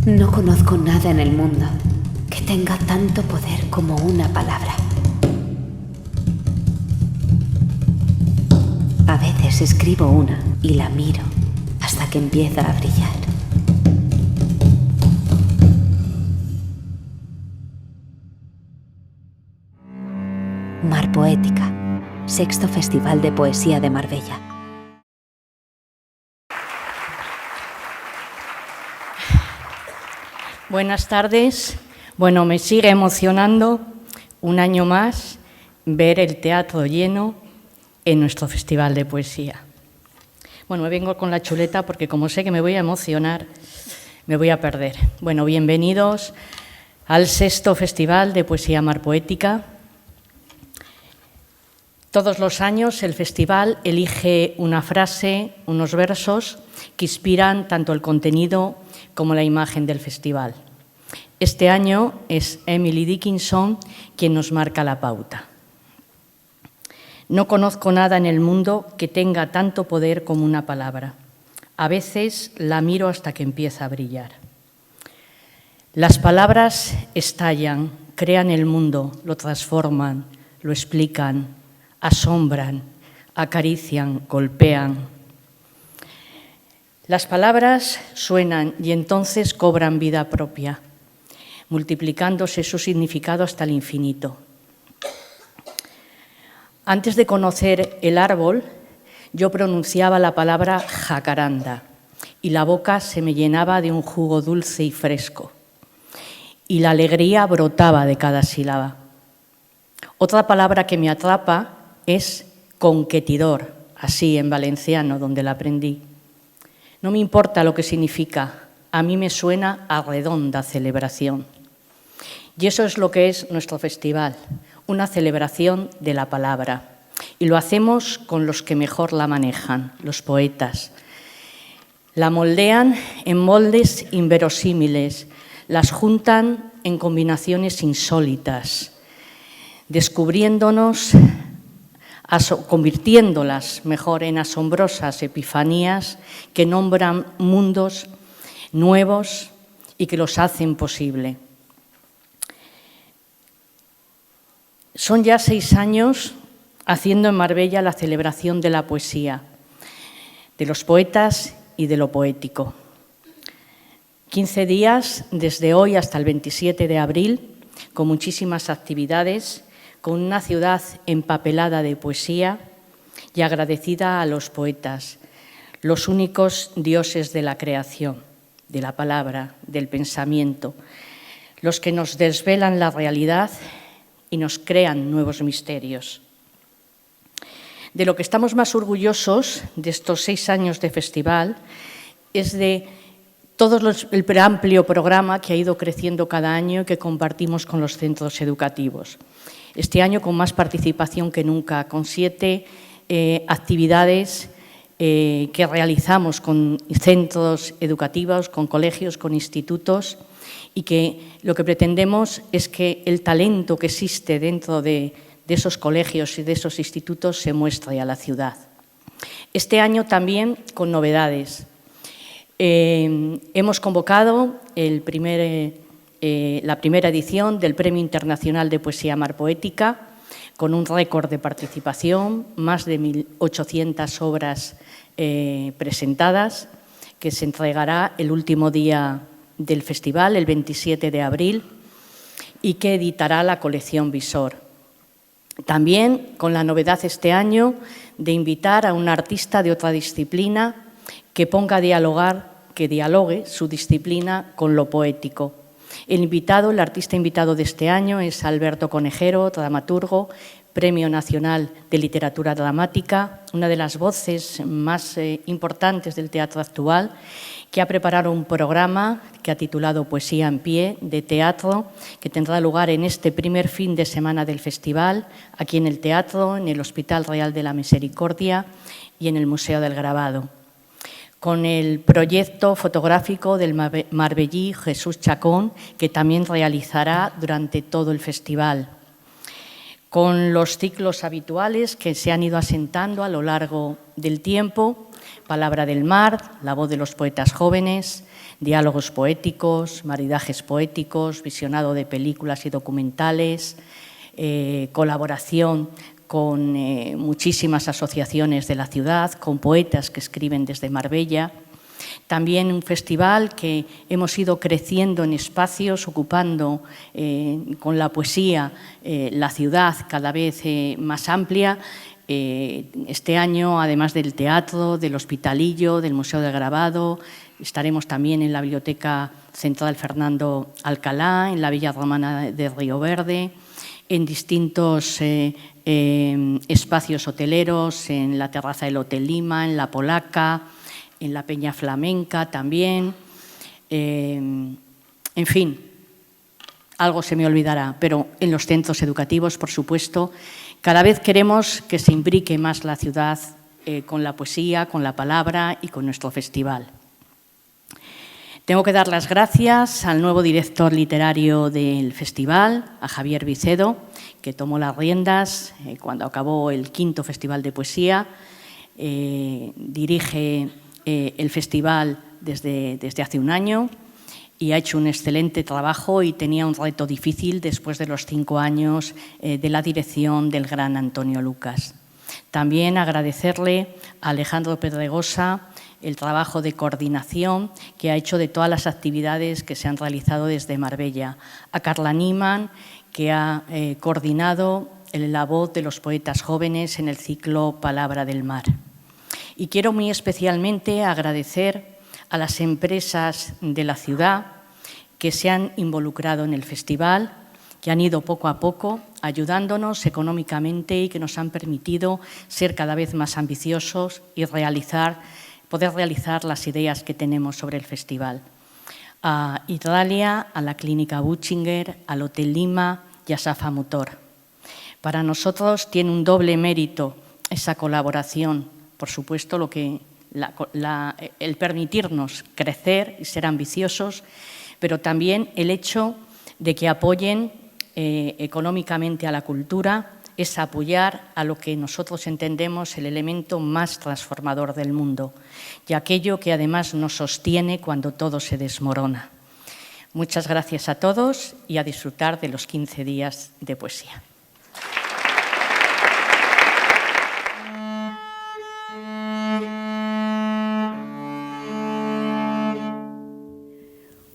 No conozco nada en el mundo que tenga tanto poder como una palabra. A veces escribo una y la miro hasta que empieza a brillar. Mar Poética, 6º Festival de Poesía de Marbella. Buenas tardes. Bueno, me sigue emocionando un año más ver el teatro lleno en nuestro Festival de Poesía. Bueno, me vengo con la chuleta porque como sé que me voy a emocionar, me voy a perder. Bueno, bienvenidos al 6º Festival de Poesía Mar Poética. Todos los años el festival elige una frase, unos versos que inspiran tanto el contenido como la imagen del festival. Este año es Emily Dickinson quien nos marca la pauta. No conozco nada en el mundo que tenga tanto poder como una palabra. A veces la miro hasta que empieza a brillar. Las palabras estallan, crean el mundo, lo transforman, lo explican, asombran, acarician, golpean. Las palabras suenan y entonces cobran vida propia, multiplicándose su significado hasta el infinito. Antes de conocer el árbol, yo pronunciaba la palabra jacaranda y la boca se me llenaba de un jugo dulce y fresco y la alegría brotaba de cada sílaba. Otra palabra que me atrapa es conquetidor, así en valenciano, donde la aprendí. No me importa lo que significa, a mí me suena a redonda celebración. Y eso es lo que es nuestro festival, una celebración de la palabra. Y lo hacemos con los que mejor la manejan, los poetas. La moldean en moldes inverosímiles, las juntan en combinaciones insólitas, descubriéndonos, convirtiéndolas mejor en asombrosas epifanías que nombran mundos nuevos y que los hacen posible. Son ya 6 años haciendo en Marbella la celebración de la poesía, de los poetas y de lo poético. 15 días desde hoy hasta el 27 de abril, con muchísimas actividades, con una ciudad empapelada de poesía y agradecida a los poetas, los únicos dioses de la creación, de la palabra, del pensamiento, los que nos desvelan la realidad y nos crean nuevos misterios. De lo que estamos más orgullosos de estos 6 años de festival es de todo el amplio programa que ha ido creciendo cada año y que compartimos con los centros educativos. Este año con más participación que nunca, con 7 actividades que realizamos con centros educativos, con colegios, con institutos, y que lo que pretendemos es que el talento que existe dentro de esos colegios y de esos institutos se muestre a la ciudad. Este año también con novedades. Hemos convocado la primera edición del Premio Internacional de Poesía Mar Poética, con un récord de participación, más de 1.800 obras presentadas, que se entregará el último día del festival, el 27 de abril, y que editará la colección Visor. También con la novedad este año de invitar a un artista de otra disciplina que que dialogue su disciplina con lo poético. El artista invitado de este año es Alberto Conejero, dramaturgo, Premio Nacional de Literatura Dramática, una de las voces más importantes del teatro actual, que ha preparado un programa que ha titulado Poesía en pie, de teatro, que tendrá lugar en este primer fin de semana del festival, aquí en el teatro, en el Hospital Real de la Misericordia y en el Museo del Grabado. Con el proyecto fotográfico del marbellí Jesús Chacón, que también realizará durante todo el festival. Con los ciclos habituales que se han ido asentando a lo largo del tiempo, Palabra del Mar, La voz de los poetas jóvenes, diálogos poéticos, maridajes poéticos, visionado de películas y documentales, colaboración con muchísimas asociaciones de la ciudad, con poetas que escriben desde Marbella. También un festival que hemos ido creciendo en espacios, ocupando con la poesía la ciudad cada vez más amplia. Este año, además del teatro, del Hospitalillo, del Museo del Grabado, estaremos también en la Biblioteca Central Fernando Alcalá, en la Villa Romana de Río Verde, en distintos espacios hoteleros, en la terraza del Hotel Lima, en la Polaca, en la Peña Flamenca también. En fin, algo se me olvidará, pero en los centros educativos, por supuesto, cada vez queremos que se imbrique más la ciudad con la poesía, con la palabra y con nuestro festival. Tengo que dar las gracias al nuevo director literario del festival, a Javier Vicedo, que tomó las riendas cuando acabó el 5º Festival de Poesía. Dirige el festival desde hace un año y ha hecho un excelente trabajo y tenía un reto difícil después de los 5 años de la dirección del gran Antonio Lucas. También agradecerle a Alejandro Pedregosa el trabajo de coordinación que ha hecho de todas las actividades que se han realizado desde Marbella, a Carla Niemann, que ha coordinado la voz de los poetas jóvenes en el ciclo Palabra del Mar. Y quiero muy especialmente agradecer a las empresas de la ciudad que se han involucrado en el festival, que han ido poco a poco ayudándonos económicamente y que nos han permitido ser cada vez más ambiciosos y poder realizar las ideas que tenemos sobre el festival. A Italia, a la Clínica Butchinger, al Hotel Lima y a Safa Motor. Para nosotros tiene un doble mérito esa colaboración, por supuesto, el permitirnos crecer y ser ambiciosos, pero también el hecho de que apoyen económicamente a la cultura, es apoyar a lo que nosotros entendemos el elemento más transformador del mundo y aquello que además nos sostiene cuando todo se desmorona. Muchas gracias a todos y a disfrutar de los 15 días de poesía.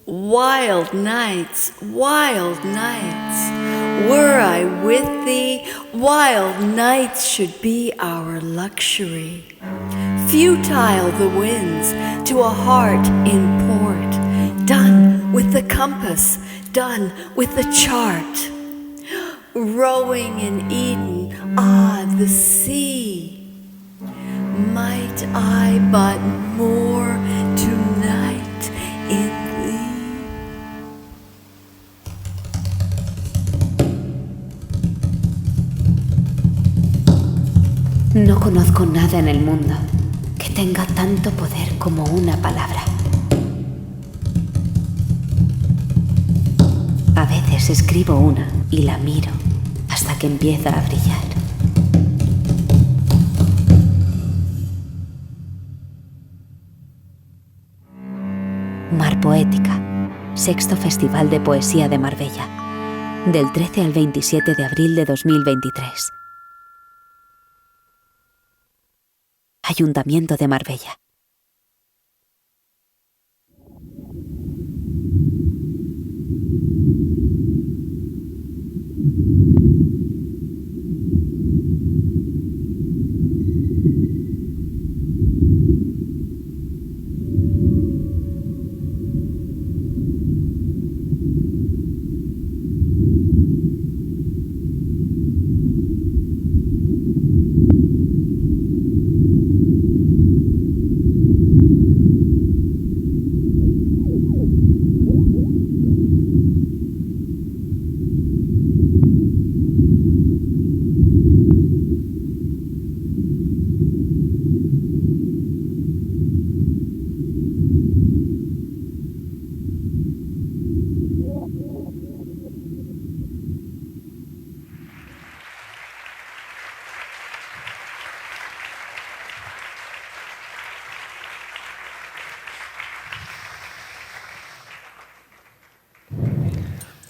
Wild nights, were I with thee, wild nights should be our luxury. Futile the winds to a heart in port, done with the compass, done with the chart. Rowing in Eden, the sea. Might I but more tonight in No conozco nada en el mundo que tenga tanto poder como una palabra. A veces escribo una y la miro hasta que empieza a brillar. Mar Poética, 6º Festival de Poesía de Marbella, del 13 al 27 de abril de 2023. Ayuntamiento de Marbella.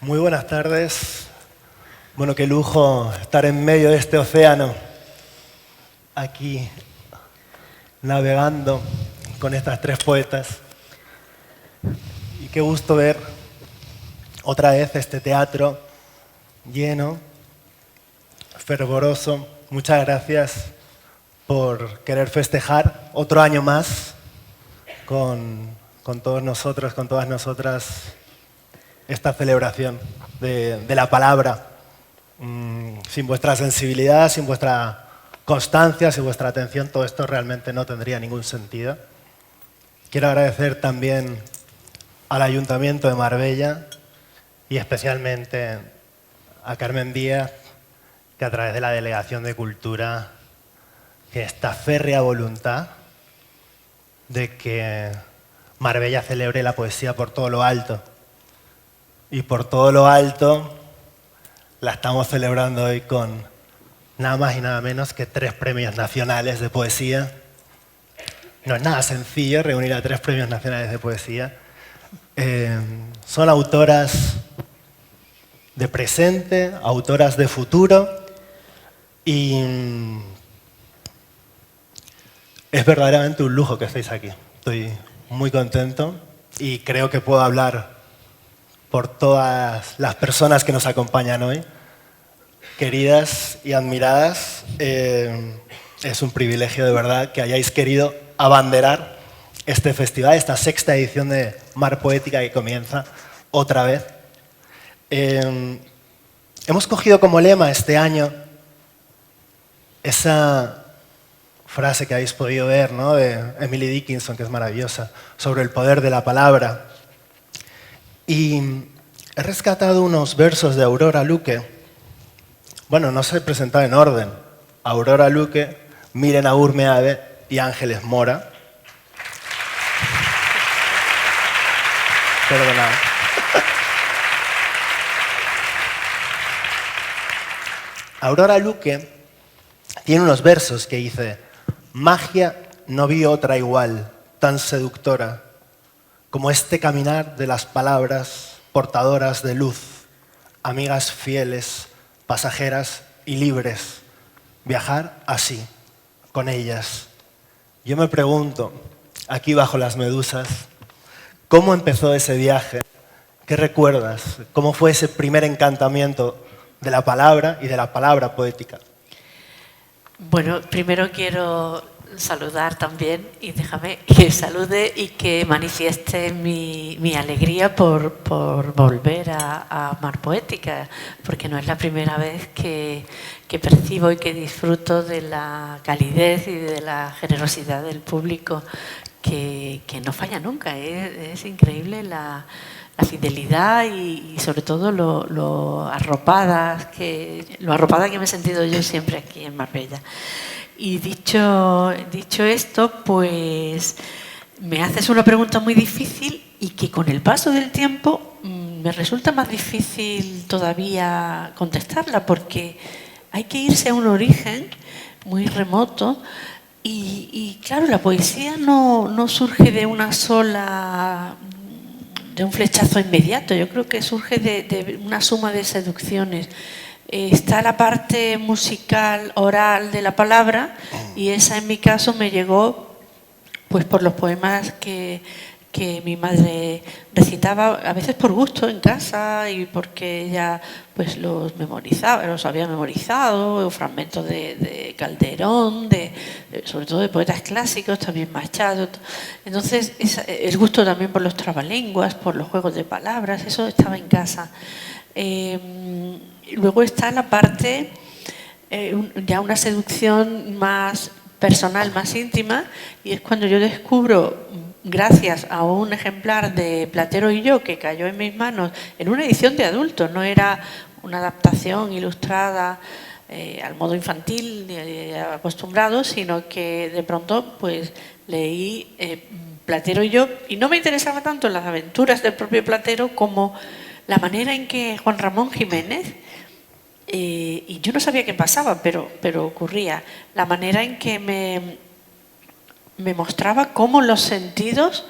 Muy buenas tardes. Bueno, qué lujo estar en medio de este océano, aquí navegando con estas tres poetas. Y qué gusto ver otra vez este teatro lleno, fervoroso. Muchas gracias por querer festejar otro año más con todos nosotros, con todas nosotras, esta celebración de la palabra. Sin vuestra sensibilidad, sin vuestra constancia, sin vuestra atención, todo esto realmente no tendría ningún sentido. Quiero agradecer también al Ayuntamiento de Marbella y especialmente a Carmen Díaz, que a través de la Delegación de Cultura, que esta férrea voluntad de que Marbella celebre la poesía por todo lo alto. Y por todo lo alto la estamos celebrando hoy con nada más y nada menos que 3 premios nacionales de poesía. No es nada sencillo reunir a 3 premios nacionales de poesía. Son autoras de presente, autoras de futuro, y es verdaderamente un lujo que estéis aquí. Estoy muy contento y creo que puedo hablar por todas las personas que nos acompañan hoy. Queridas y admiradas, es un privilegio de verdad que hayáis querido abanderar este festival, esta 6ª edición de Mar Poética que comienza otra vez. Hemos cogido como lema este año esa frase que habéis podido ver, ¿no?, de Emily Dickinson, que es maravillosa, sobre el poder de la palabra. Y he rescatado unos versos de Aurora Luque. Bueno, no se presentaba en orden. Aurora Luque, Miren Agur Ave y Ángeles Mora. Perdonad. Aurora Luque tiene unos versos que dice: magia no vi otra igual, tan seductora, como este caminar de las palabras portadoras de luz, amigas fieles, pasajeras y libres, viajar así, con ellas. Yo me pregunto, aquí bajo las medusas, ¿cómo empezó ese viaje? ¿Qué recuerdas? ¿Cómo fue ese primer encantamiento de la palabra y de la palabra poética? Bueno, primero quiero saludar también, y déjame que salude y que manifieste mi alegría por volver a Mar Poética, porque no es la primera vez que percibo y que disfruto de la calidez y de la generosidad del público que no falla nunca. Es increíble la fidelidad y sobre todo lo arropada que me he sentido yo siempre aquí en Marbella. Y dicho esto, pues me haces una pregunta muy difícil y que con el paso del tiempo me resulta más difícil todavía contestarla, porque hay que irse a un origen muy remoto y claro, la poesía no surge de un flechazo inmediato. Yo creo que surge de una suma de seducciones. Está la parte musical, oral de la palabra, y esa en mi caso me llegó pues por los poemas que mi madre recitaba, a veces por gusto en casa y porque ella pues los había memorizado, o fragmentos de Calderón, sobre todo de poetas clásicos, también Machado. Entonces el gusto también por los trabalenguas, por los juegos de palabras, eso estaba en casa. Luego está la parte, ya una seducción más personal, más íntima, y es cuando yo descubro, gracias a un ejemplar de Platero y yo que cayó en mis manos en una edición de adultos, no era una adaptación ilustrada al modo infantil acostumbrado, sino que de pronto pues leí Platero y yo, y no me interesaba tanto las aventuras del propio Platero como la manera en que Juan Ramón Jiménez, y yo no sabía qué pasaba, pero ocurría, la manera en que me mostraba cómo los sentidos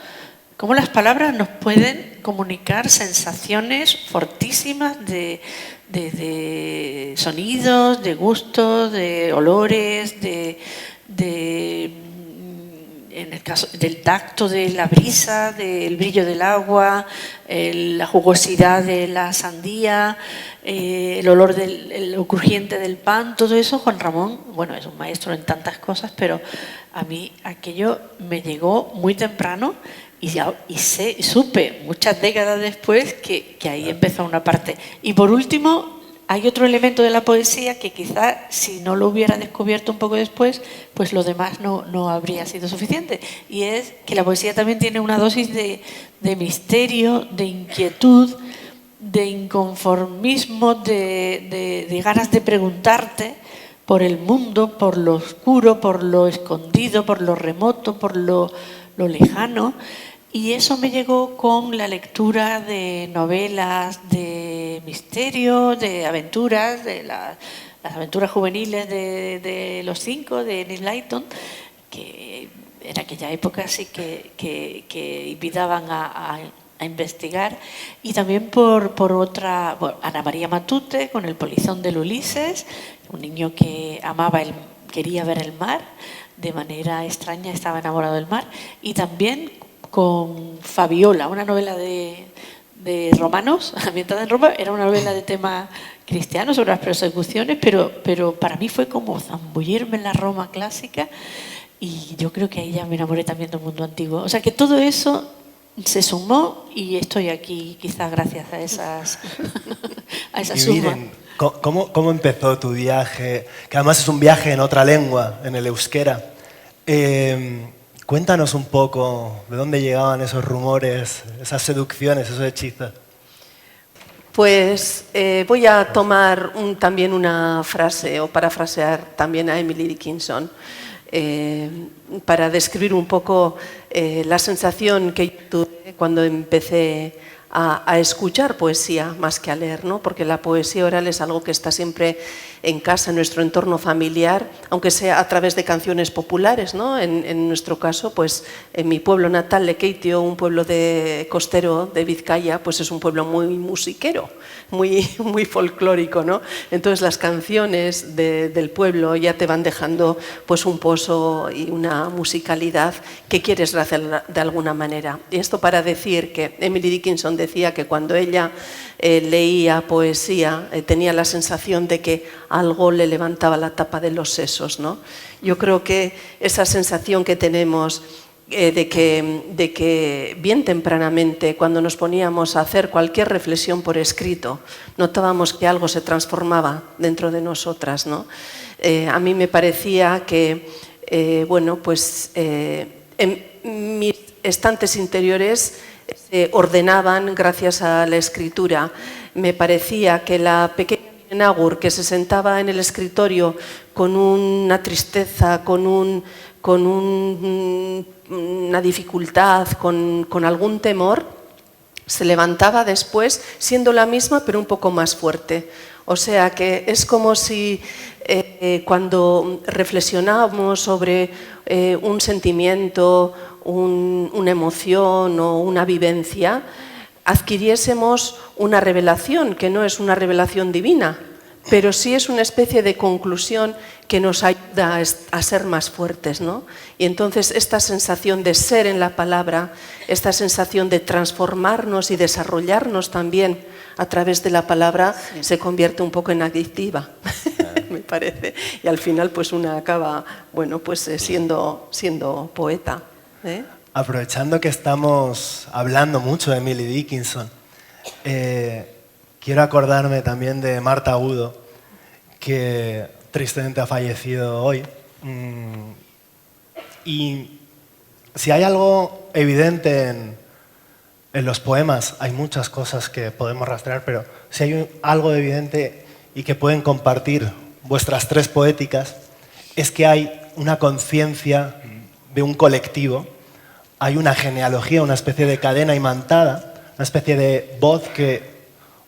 cómo las palabras nos pueden comunicar sensaciones fortísimas de sonidos, de gustos, de olores, en el caso del tacto de la brisa, del brillo del agua, la jugosidad de la sandía, el olor lo crujiente del pan, todo eso. Juan Ramón, bueno, es un maestro en tantas cosas, pero a mí aquello me llegó muy temprano y supe muchas décadas después que ahí empezó una parte. Y por último, hay otro elemento de la poesía que quizás si no lo hubiera descubierto un poco después, pues lo demás no habría sido suficiente. Y es que la poesía también tiene una dosis de misterio, de inquietud, de inconformismo, de ganas de preguntarte por el mundo, por lo oscuro, por lo escondido, por lo remoto, por lo lejano. Y eso me llegó con la lectura de novelas de misterio, de aventuras, de las aventuras juveniles de los 5, de Neil Layton, que en aquella época sí que invitaban a investigar. Y también por otra, bueno, Ana María Matute, con El polizón del Ulises, un niño que quería ver el mar, de manera extraña estaba enamorado del mar. Y también con Fabiola, una novela de romanos, ambientada en Roma. Era una novela de tema cristiano sobre las persecuciones, pero para mí fue como zambullirme en la Roma clásica, y yo creo que ahí ya me enamoré también del mundo antiguo. O sea que todo eso se sumó y estoy aquí quizás gracias a esa suma. Miren, ¿cómo empezó tu viaje? Que además es un viaje en otra lengua, en el euskera. Cuéntanos un poco de dónde llegaban esos rumores, esas seducciones, esos hechizos. Pues voy a tomar también una frase, o parafrasear también a Emily Dickinson, para describir un poco la sensación que tuve cuando empecé a escuchar poesía más que a leer, ¿no? Porque la poesía oral es algo que está siempre en casa, en nuestro entorno familiar, aunque sea a través de canciones populares, ¿no? En nuestro caso, pues en mi pueblo natal, Lekeitio, un pueblo costero de Vizcaya, pues es un pueblo muy musiquero, muy folclórico, ¿no? Entonces las canciones del pueblo ya te van dejando pues un pozo y una musicalidad que quieres hacer de alguna manera. Y esto para decir que Emily Dickinson decía que cuando ella leía poesía tenía la sensación de que algo le levantaba la tapa de los sesos, ¿no? Yo creo que esa sensación que tenemos de que bien tempranamente, cuando nos poníamos a hacer cualquier reflexión por escrito, notábamos que algo se transformaba dentro de nosotras, ¿no? A mí me parecía que, en mis estantes interiores se ordenaban gracias a la escritura. Me parecía que la pequeña Nagur, que se sentaba en el escritorio con una tristeza, con una dificultad, con algún temor, se levantaba después siendo la misma pero un poco más fuerte. O sea que es como si cuando reflexionábamos sobre un sentimiento, una emoción o una vivencia, adquiriésemos una revelación, que no es una revelación divina, pero sí es una especie de conclusión que nos ayuda a ser más fuertes, ¿no? Y entonces esta sensación de ser en la palabra, esta sensación de transformarnos y desarrollarnos también a través de la palabra, sí, se convierte un poco en adictiva, me parece. Y al final pues una acaba, siendo poeta. Aprovechando que estamos hablando mucho de Emily Dickinson, quiero acordarme también de Marta Agudo, que tristemente ha fallecido hoy. Y si hay algo evidente en los poemas, hay muchas cosas que podemos rastrear, pero si hay algo evidente y que pueden compartir vuestras tres poéticas, es que hay una conciencia de un colectivo, hay una genealogía, una especie de cadena imantada, una especie de voz que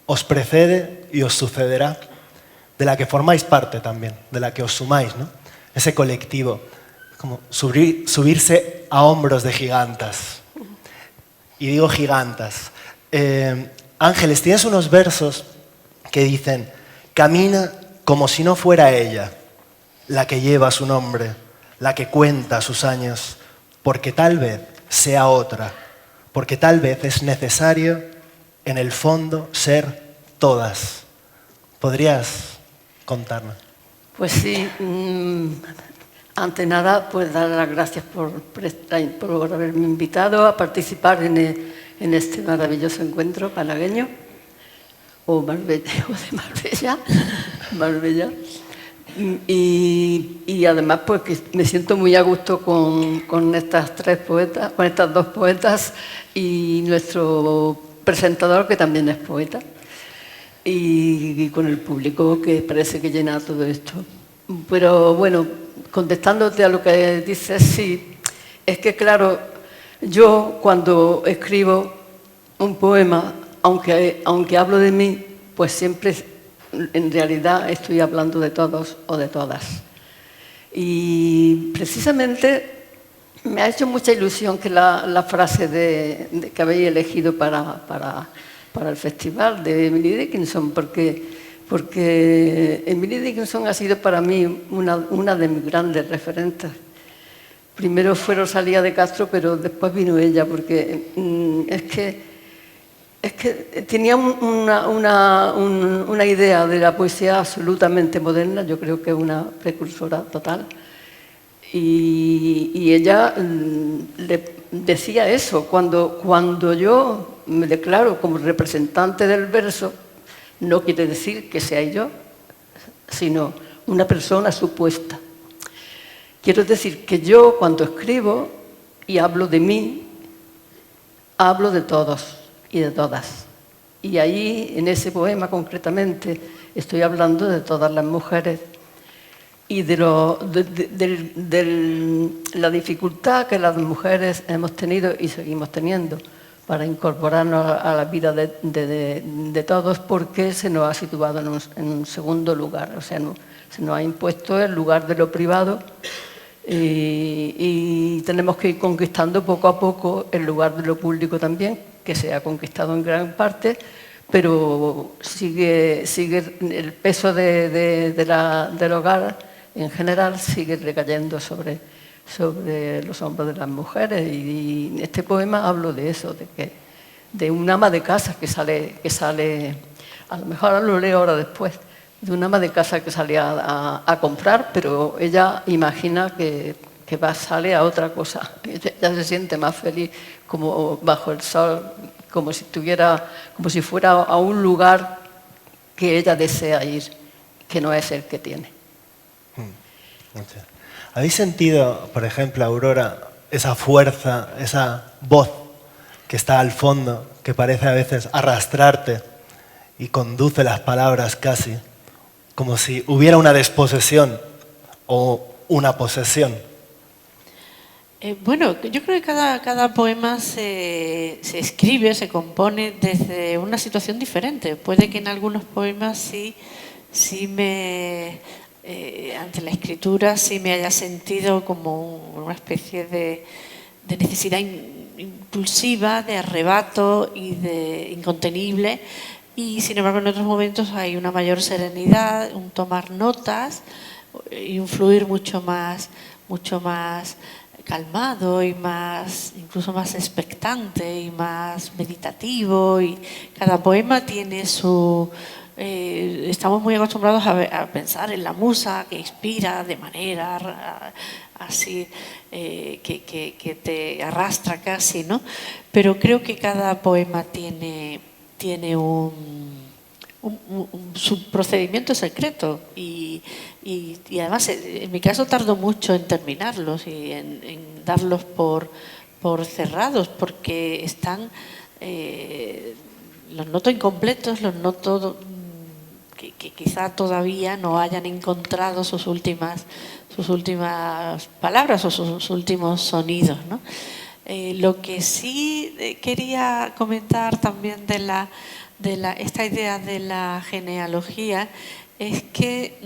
os precede y os sucederá, de la que formáis parte también, de la que os sumáis, ¿no? Ese colectivo, como subirse a hombros de gigantas. Y digo gigantas. Ángeles, tienes unos versos que dicen: camina como si no fuera ella, la que lleva su nombre, la que cuenta sus años, porque tal vez sea otra, porque tal vez es necesario, en el fondo, ser todas. ¿Podrías contarnos? Pues sí, ante nada, pues dar las gracias por haberme invitado a participar en este maravilloso encuentro malagueño, o de Marbella. Y además, pues que me siento muy a gusto con estas dos poetas y nuestro presentador, que también es poeta, y con el público que parece que llena todo esto. Pero bueno, contestándote a lo que dices, sí, es que claro, yo cuando escribo un poema, aunque hablo de mí, pues siempre en realidad estoy hablando de todos o de todas. Y precisamente me ha hecho mucha ilusión que la frase que habéis elegido para el festival de Emily Dickinson, porque Emily Dickinson ha sido para mí una de mis grandes referentes. Primero fue Rosalía de Castro, pero después vino ella, porque es que tenía una idea de la poesía absolutamente moderna. Yo creo que es una precursora total. Y ella le decía eso: cuando yo me declaro como representante del verso, no quiere decir que sea yo, sino una persona supuesta. Quiero decir que yo, cuando escribo y hablo de mí, hablo de todos y de todas. Y ahí, en ese poema concretamente, estoy hablando de todas las mujeres y de la dificultad que las mujeres hemos tenido y seguimos teniendo para incorporarnos a la vida de todos, porque se nos ha situado en un segundo lugar. O sea, se nos ha impuesto el lugar de lo privado y tenemos que ir conquistando poco a poco el lugar de lo público también, que se ha conquistado en gran parte, pero sigue el peso del hogar en general sigue recayendo sobre los hombros de las mujeres. Y en este poema hablo de eso, de un ama de casa que sale, a lo mejor lo leo ahora después, de una ama de casa que sale a comprar, pero ella imagina que sale a otra cosa. Ella se siente más feliz como bajo el sol, como si fuera a un lugar que ella desea ir, que no es el que tiene. ¿Habéis sentido, por ejemplo, Aurora, esa fuerza, esa voz que está al fondo, que parece a veces arrastrarte y conduce las palabras casi, como si hubiera una desposesión o una posesión? Bueno, yo creo que cada poema se escribe, se compone desde una situación diferente. Puede que en algunos poemas sí ante la escritura sí me haya sentido como una especie de necesidad impulsiva, de arrebato y de incontenible, y sin embargo en otros momentos hay una mayor serenidad, un tomar notas y un fluir mucho más calmado y incluso más expectante y más meditativo. Y cada poema tiene su... estamos muy acostumbrados a pensar en la musa que inspira de manera así, que te arrastra casi, ¿no? Pero creo que cada poema tiene su procedimiento secreto y además en mi caso tardo mucho en terminarlos y en darlos por cerrados, porque están los noto incompletos, los noto que quizá todavía no hayan encontrado sus últimas palabras o sus últimos sonidos, ¿no? Lo que sí quería comentar también de esta idea de la genealogía es que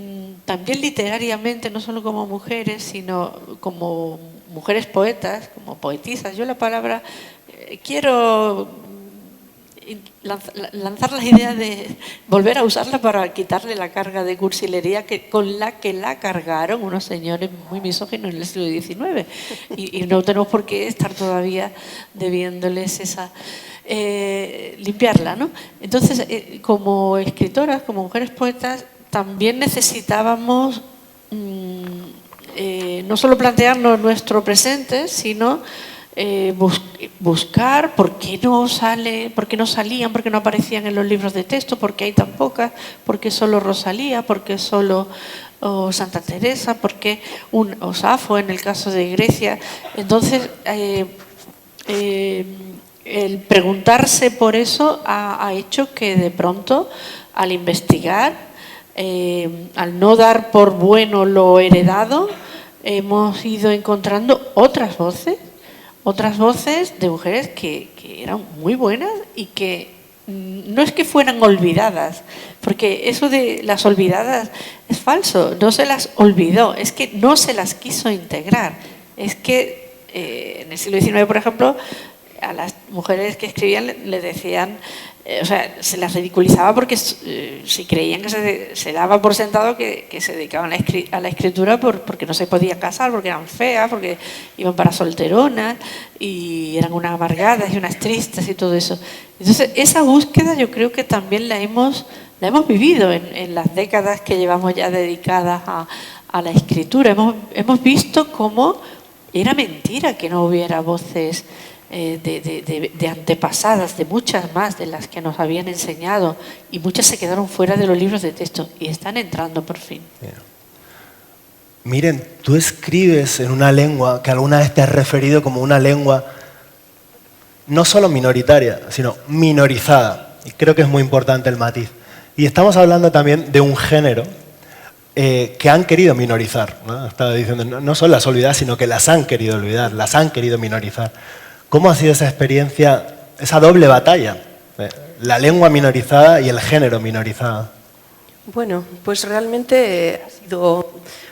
también literariamente, no solo como mujeres, sino como mujeres poetas, como poetisas. Yo la palabra quiero lanzar la idea de volver a usarla para quitarle la carga de cursilería con la que la cargaron unos señores muy misóginos en el siglo XIX. Y no tenemos por qué estar todavía debiéndoles esa... limpiarla, ¿no? Entonces, como escritoras, como mujeres poetas, también necesitábamos no solo plantearnos nuestro presente, sino buscar por qué no salían, por qué no aparecían en los libros de texto, por qué hay tan pocas, por qué solo Rosalía, por qué solo Santa Teresa, por qué o Safo en el caso de Grecia. Entonces, el preguntarse por eso ha hecho que de pronto, al investigar, al no dar por bueno lo heredado, hemos ido encontrando otras voces de mujeres que eran muy buenas y que no es que fueran olvidadas, porque eso de las olvidadas es falso, no se las olvidó, es que no se las quiso integrar. Es que en el siglo XIX, por ejemplo, a las mujeres que escribían le decían, o sea, se las ridiculizaba porque si creían que se daba por sentado que se dedicaban a la escritura porque no se podían casar, porque eran feas, porque iban para solteronas y eran unas amargadas y unas tristes y todo eso. Entonces, esa búsqueda yo creo que también la hemos vivido en las décadas que llevamos ya dedicadas a la escritura. Hemos visto cómo era mentira que no hubiera voces de antepasadas, de muchas más de las que nos habían enseñado, y muchas se quedaron fuera de los libros de texto y están entrando por fin. Miren, tú escribes en una lengua que alguna vez te has referido como una lengua no solo minoritaria, sino minorizada, y creo que es muy importante el matiz. Y estamos hablando también de un género que han querido minorizar, ¿no? Estaba diciendo, no son las olvidadas, sino que las han querido olvidar, las han querido minorizar. ¿Cómo ha sido esa experiencia, esa doble batalla? La lengua minorizada y el género minorizado. Bueno, pues realmente ha sido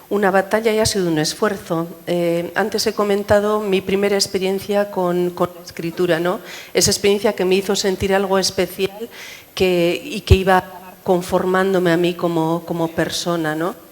una batalla y ha sido un esfuerzo. Antes he comentado mi primera experiencia con la escritura, ¿no? Esa experiencia que me hizo sentir algo especial y que iba conformándome a mí como persona, ¿no?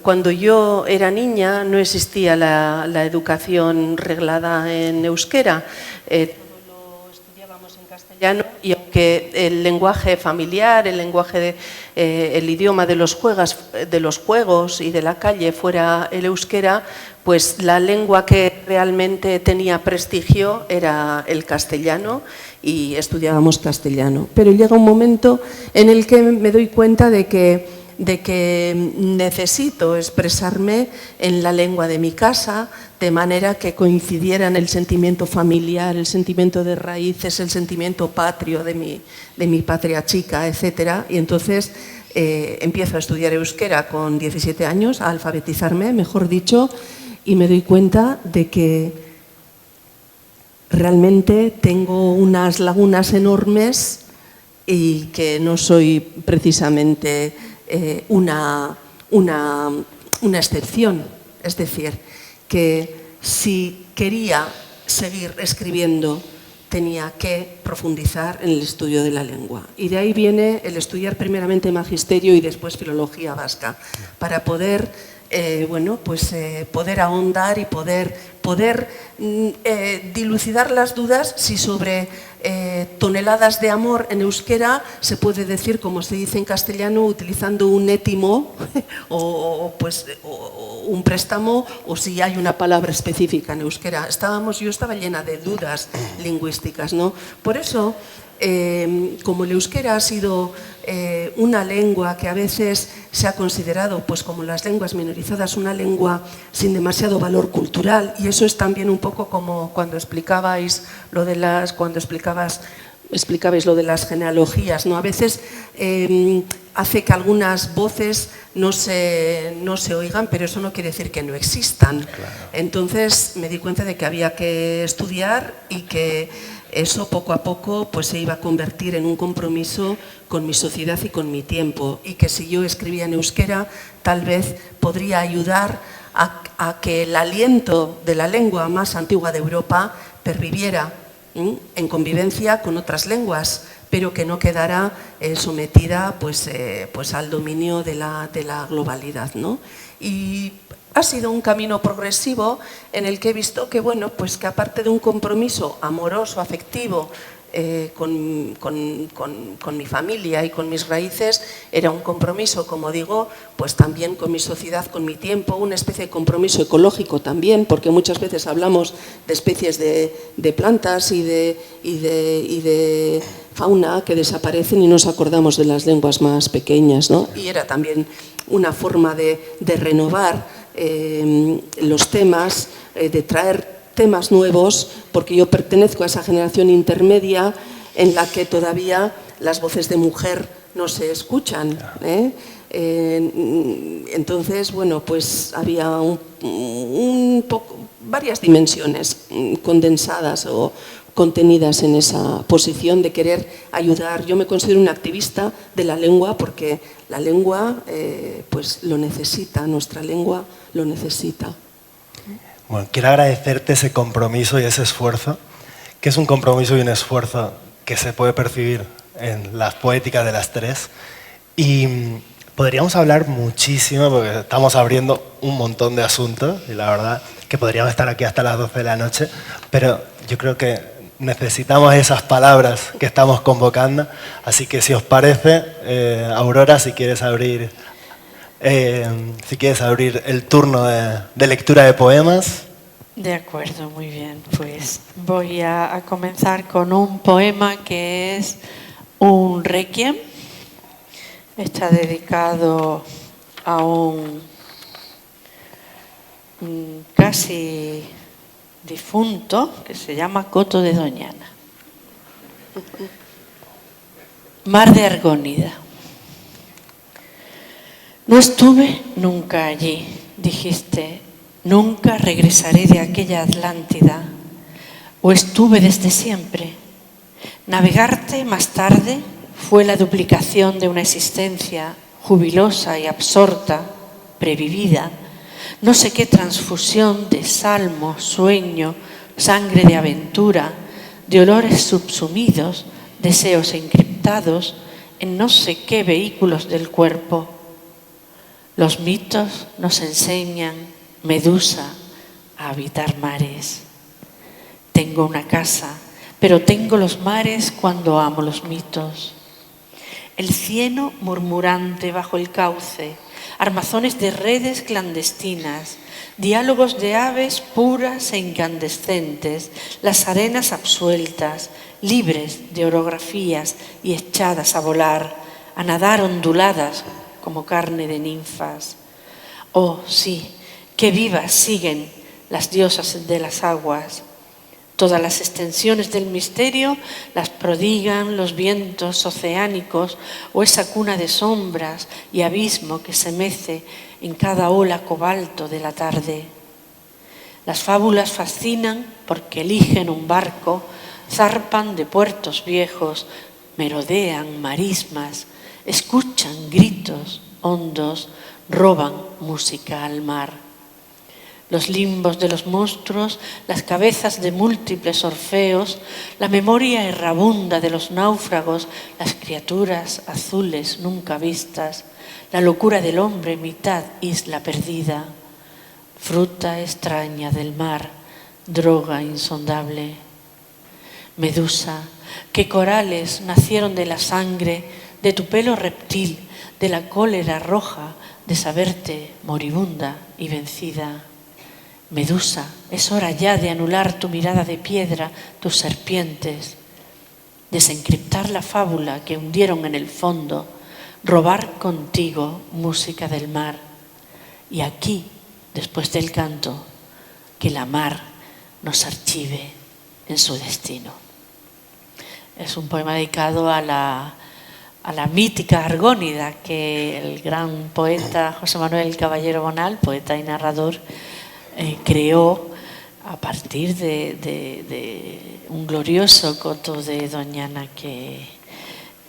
Cuando yo era niña no existía la educación reglada en euskera, todo lo estudiábamos en castellano, y aunque el lenguaje familiar, el lenguaje, el idioma de los juegos y de la calle fuera el euskera, pues la lengua que realmente tenía prestigio era el castellano y estudiábamos castellano. Pero llega un momento en el que me doy cuenta de que necesito expresarme en la lengua de mi casa, de manera que coincidiera en el sentimiento familiar, el sentimiento de raíces, el sentimiento patrio de mi patria chica, etc. Y entonces empiezo a estudiar euskera con 17 años, a alfabetizarme, mejor dicho, y me doy cuenta de que realmente tengo unas lagunas enormes y que no soy precisamente una excepción. Es decir, que si quería seguir escribiendo tenía que profundizar en el estudio de la lengua. Y de ahí viene el estudiar primeramente magisterio y después filología vasca, para poder poder ahondar y poder dilucidar las dudas si sobre toneladas de amor en euskera se puede decir, como se dice en castellano, utilizando un étimo o un préstamo, o si hay una palabra específica en euskera. Yo estaba llena de dudas lingüísticas, ¿no? Por eso, como el euskera ha sido una lengua que a veces se ha considerado, pues como las lenguas minorizadas, una lengua sin demasiado valor cultural, y eso es también un poco como cuando explicabais lo de las genealogías, ¿no? A veces hace que algunas voces no se oigan, pero eso no quiere decir que no existan. Claro. Entonces me di cuenta de que había que estudiar y que eso poco a poco pues se iba a convertir en un compromiso con mi sociedad y con mi tiempo, y que si yo escribía en euskera tal vez podría ayudar a que el aliento de la lengua más antigua de Europa perviviera en convivencia con otras lenguas, pero que no quedara sometida pues al dominio de la globalidad, ¿no? Y ha sido un camino progresivo en el que he visto que, bueno, pues que aparte de un compromiso amoroso, afectivo, con mi familia y con mis raíces, era un compromiso, como digo, pues también con mi sociedad, con mi tiempo, una especie de compromiso ecológico también, porque muchas veces hablamos de especies de plantas y de fauna que desaparecen y nos acordamos de las lenguas más pequeñas, ¿no? Y era también una forma de renovar los temas, de traer temas nuevos, porque yo pertenezco a esa generación intermedia en la que todavía las voces de mujer no se escuchan, ¿eh? Entonces, bueno, pues había varias dimensiones condensadas o contenidas en esa posición de querer ayudar. Yo me considero una activista de la lengua porque la lengua pues lo necesita, nuestra lengua lo necesita. Bueno, quiero agradecerte ese compromiso y ese esfuerzo, que es un compromiso y un esfuerzo que se puede percibir en las poéticas de las tres. Y podríamos hablar muchísimo, porque estamos abriendo un montón de asuntos, y la verdad que podríamos estar aquí hasta las 12 de la noche, pero yo creo que necesitamos esas palabras que estamos convocando. Así que si os parece, Aurora, si quieres abrir el turno de lectura de poemas. De acuerdo, muy bien. Pues voy a comenzar con un poema que es un requiem. Está dedicado a un casi difunto que se llama Coto de Doñana. Mar de Argónida. No estuve nunca allí, dijiste, nunca regresaré de aquella Atlántida, o estuve desde siempre. Navegarte más tarde fue la duplicación de una existencia jubilosa y absorta, previvida, no sé qué transfusión de salmo, sueño, sangre de aventura, de olores subsumidos, deseos encriptados en no sé qué vehículos del cuerpo. Los mitos nos enseñan, Medusa, a habitar mares. Tengo una casa, pero tengo los mares cuando amo los mitos. El cieno murmurante bajo el cauce, armazones de redes clandestinas, diálogos de aves puras e incandescentes, las arenas absueltas, libres de orografías y echadas a volar, a nadar onduladas como carne de ninfas. Oh, sí, qué vivas siguen las diosas de las aguas. Todas las extensiones del misterio las prodigan los vientos oceánicos o esa cuna de sombras y abismo que se mece en cada ola cobalto de la tarde. Las fábulas fascinan porque eligen un barco, zarpan de puertos viejos, merodean marismas, escuchan gritos hondos, roban música al mar. Los limbos de los monstruos, las cabezas de múltiples orfeos, la memoria errabunda de los náufragos, las criaturas azules nunca vistas, la locura del hombre mitad isla perdida, fruta extraña del mar, droga insondable. Medusa, qué corales nacieron de la sangre, de tu pelo reptil, de la cólera roja, de saberte moribunda y vencida. Medusa, es hora ya de anular tu mirada de piedra, tus serpientes, desencriptar la fábula que hundieron en el fondo, robar contigo música del mar. Y aquí, después del canto, que la mar nos archive en su destino. Es un poema dedicado a la mítica Argónida que el gran poeta José Manuel Caballero Bonal, poeta y narrador, creó a partir de un glorioso Coto de Doñana que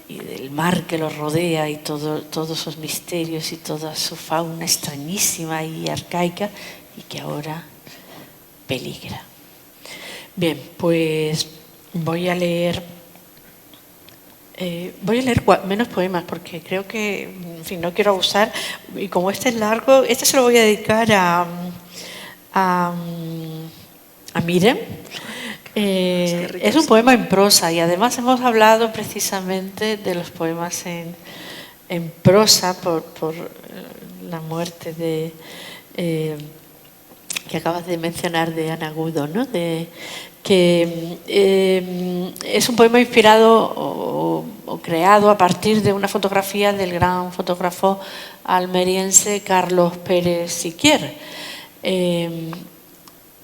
del mar que los rodea y todos esos misterios y toda su fauna extrañísima y arcaica y que ahora peligra. Bien, pues voy a leer menos poemas porque creo que, en fin, no quiero abusar y como este es largo, este se lo voy a dedicar a Miriam. Es un poema en prosa y además hemos hablado precisamente de los poemas en prosa por la muerte que acabas de mencionar de Ana Gudo, ¿no? Que es un poema inspirado o creado a partir de una fotografía del gran fotógrafo almeriense Carlos Pérez Siquier.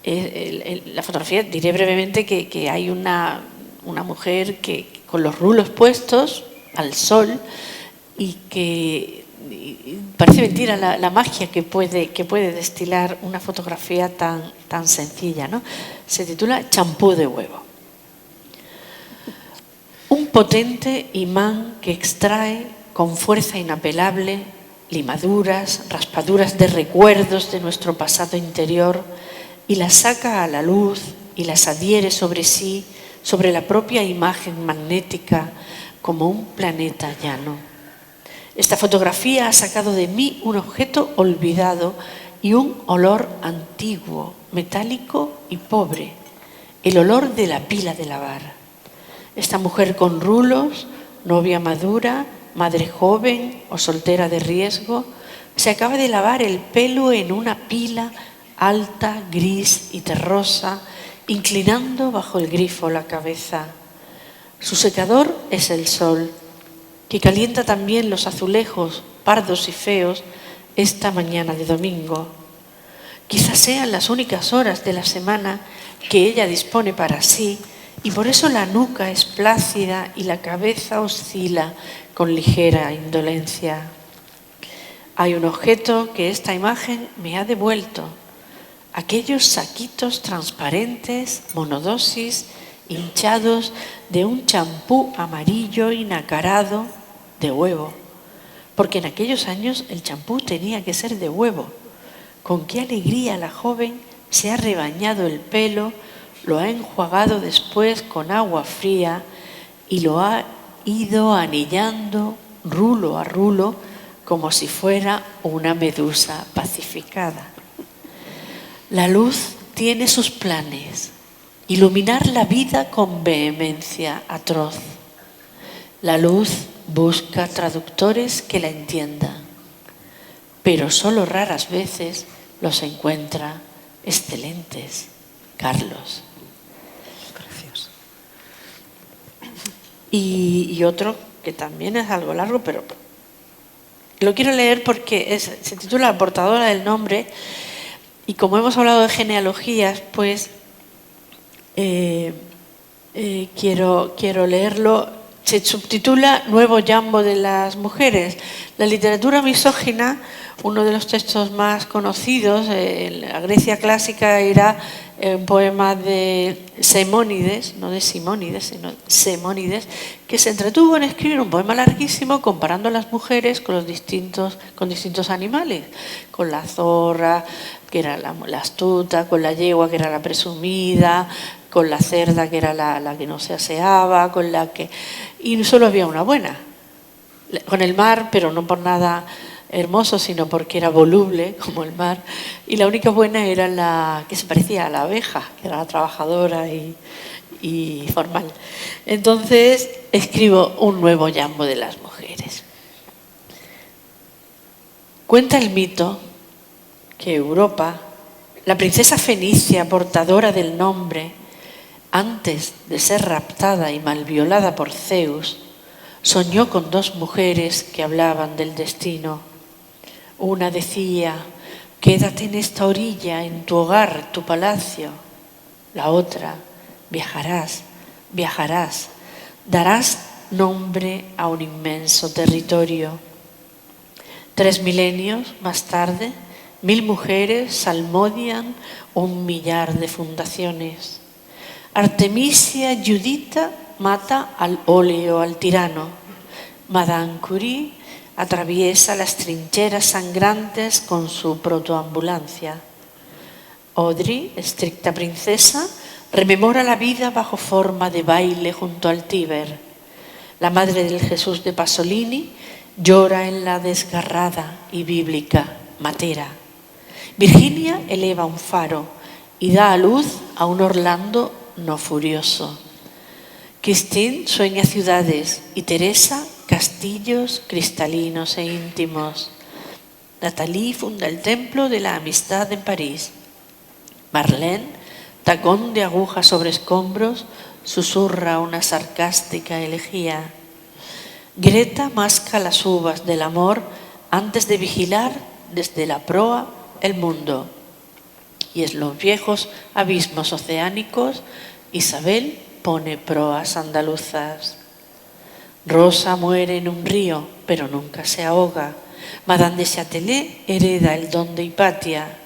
La fotografía, diré brevemente que hay una mujer que con los rulos puestos al sol y que parece mentira la magia que puede destilar una fotografía tan sencilla, ¿no? Se titula Champú de huevo. Un potente imán que extrae con fuerza inapelable limaduras, raspaduras de recuerdos de nuestro pasado interior y las saca a la luz y las adhiere sobre sí, sobre la propia imagen magnética como un planeta llano. Esta fotografía ha sacado de mí un objeto olvidado y un olor antiguo, metálico y pobre, el olor de la pila de lavar. Esta mujer con rulos, novia madura, madre joven o soltera de riesgo, se acaba de lavar el pelo en una pila alta, gris y terrosa, inclinando bajo el grifo la cabeza. Su secador es el sol, que calienta también los azulejos pardos y feos esta mañana de domingo. Quizás sean las únicas horas de la semana que ella dispone para sí y por eso la nuca es plácida y la cabeza oscila con ligera indolencia. Hay un objeto que esta imagen me ha devuelto. Aquellos saquitos transparentes, monodosis, hinchados de un champú amarillo y nacarado de huevo. Porque en aquellos años el champú tenía que ser de huevo. Con qué alegría la joven se ha rebañado el pelo, lo ha enjuagado después con agua fría y lo ha ido anillando rulo a rulo como si fuera una medusa pacificada. La luz tiene sus planes, iluminar la vida con vehemencia atroz. La luz busca traductores que la entiendan, pero solo raras veces los encuentra excelentes. Carlos. Precioso. Y otro que también es algo largo, pero lo quiero leer porque se titula La portadora del nombre. Y como hemos hablado de genealogías, pues quiero leerlo. Se subtitula Nuevo Jambo de las mujeres. La literatura misógina, uno de los textos más conocidos en la Grecia clásica, era un poema de Simónides, no de Simónides, sino Simónides, que se entretuvo en escribir un poema larguísimo comparando a las mujeres con distintos animales, con la zorra, que era la astuta, con la yegua, que era la presumida, con la cerda, que era la que no se aseaba, con la que... Y solo había una buena, con el mar, pero no por nada hermoso, sino porque era voluble, como el mar, y la única buena era la que se parecía a la abeja, que era la trabajadora y formal. Entonces escribo un nuevo jambo de las mujeres. Cuenta el mito que Europa, la princesa fenicia portadora del nombre, antes de ser raptada y malviolada por Zeus, soñó con dos mujeres que hablaban del destino. Una decía, quédate en esta orilla, en tu hogar, tu palacio. La otra, viajarás, darás nombre a un inmenso territorio. 3 milenios más tarde, 1000 mujeres salmodian 1 millar de fundaciones. Artemisia Judita mata al óleo, al tirano. Madame Curie atraviesa las trincheras sangrantes con su protoambulancia. Audrey, estricta princesa, rememora la vida bajo forma de baile junto al Tíber. La madre del Jesús de Pasolini llora en la desgarrada y bíblica Matera. Virginia eleva un faro y da a luz a un Orlando no furioso. Christine sueña ciudades y Teresa castillos cristalinos e íntimos. Nathalie funda el templo de la amistad en París. Marlene, tacón de aguja sobre escombros, susurra una sarcástica elegía. Greta masca las uvas del amor antes de vigilar desde la proa el mundo. Y en los viejos abismos oceánicos, Isabel pone proas andaluzas. Rosa muere en un río, pero nunca se ahoga. Madame de Châtelet hereda el don de Hipatia.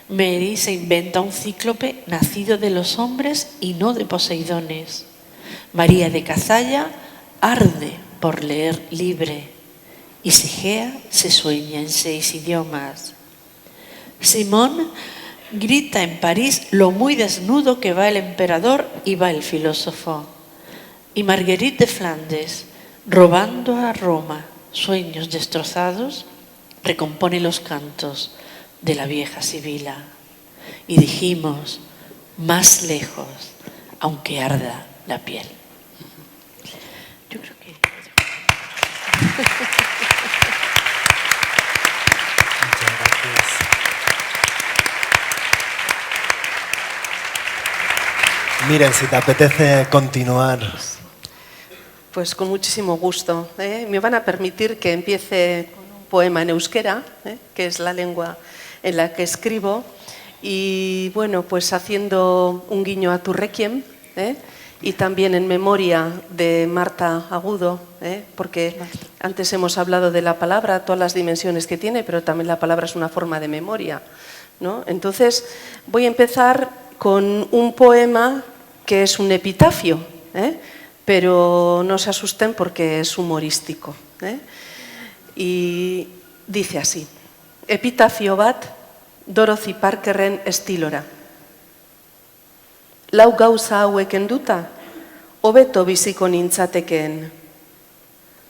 Mary se inventa un cíclope nacido de los hombres y no de Poseidones. María de Cazalla arde por leer libre. Y Sigea se sueña en 6 idiomas. Simón grita en París lo muy desnudo que va el emperador y va el filósofo. Y Marguerite de Flandes, robando a Roma sueños destrozados, recompone los cantos de la vieja Sibila. Y dijimos, más lejos, aunque arda la piel. Yo creo que... Muchas gracias. Miren, si te apetece continuar. Pues con muchísimo gusto. Me van a permitir que empiece con un poema en euskera, que es la lengua en la que escribo, y bueno, pues haciendo un guiño a tu requiem, y también en memoria de Marta Agudo, porque antes hemos hablado de la palabra, todas las dimensiones que tiene, pero también la palabra es una forma de memoria, ¿no? Entonces voy a empezar con un poema que es un epitafio, pero no se asusten porque es humorístico. Y dice así: epitafio bat Dorothy Parkerren estilora. Lau gauza hauek enduta, hobeto biziko nintzatekeen.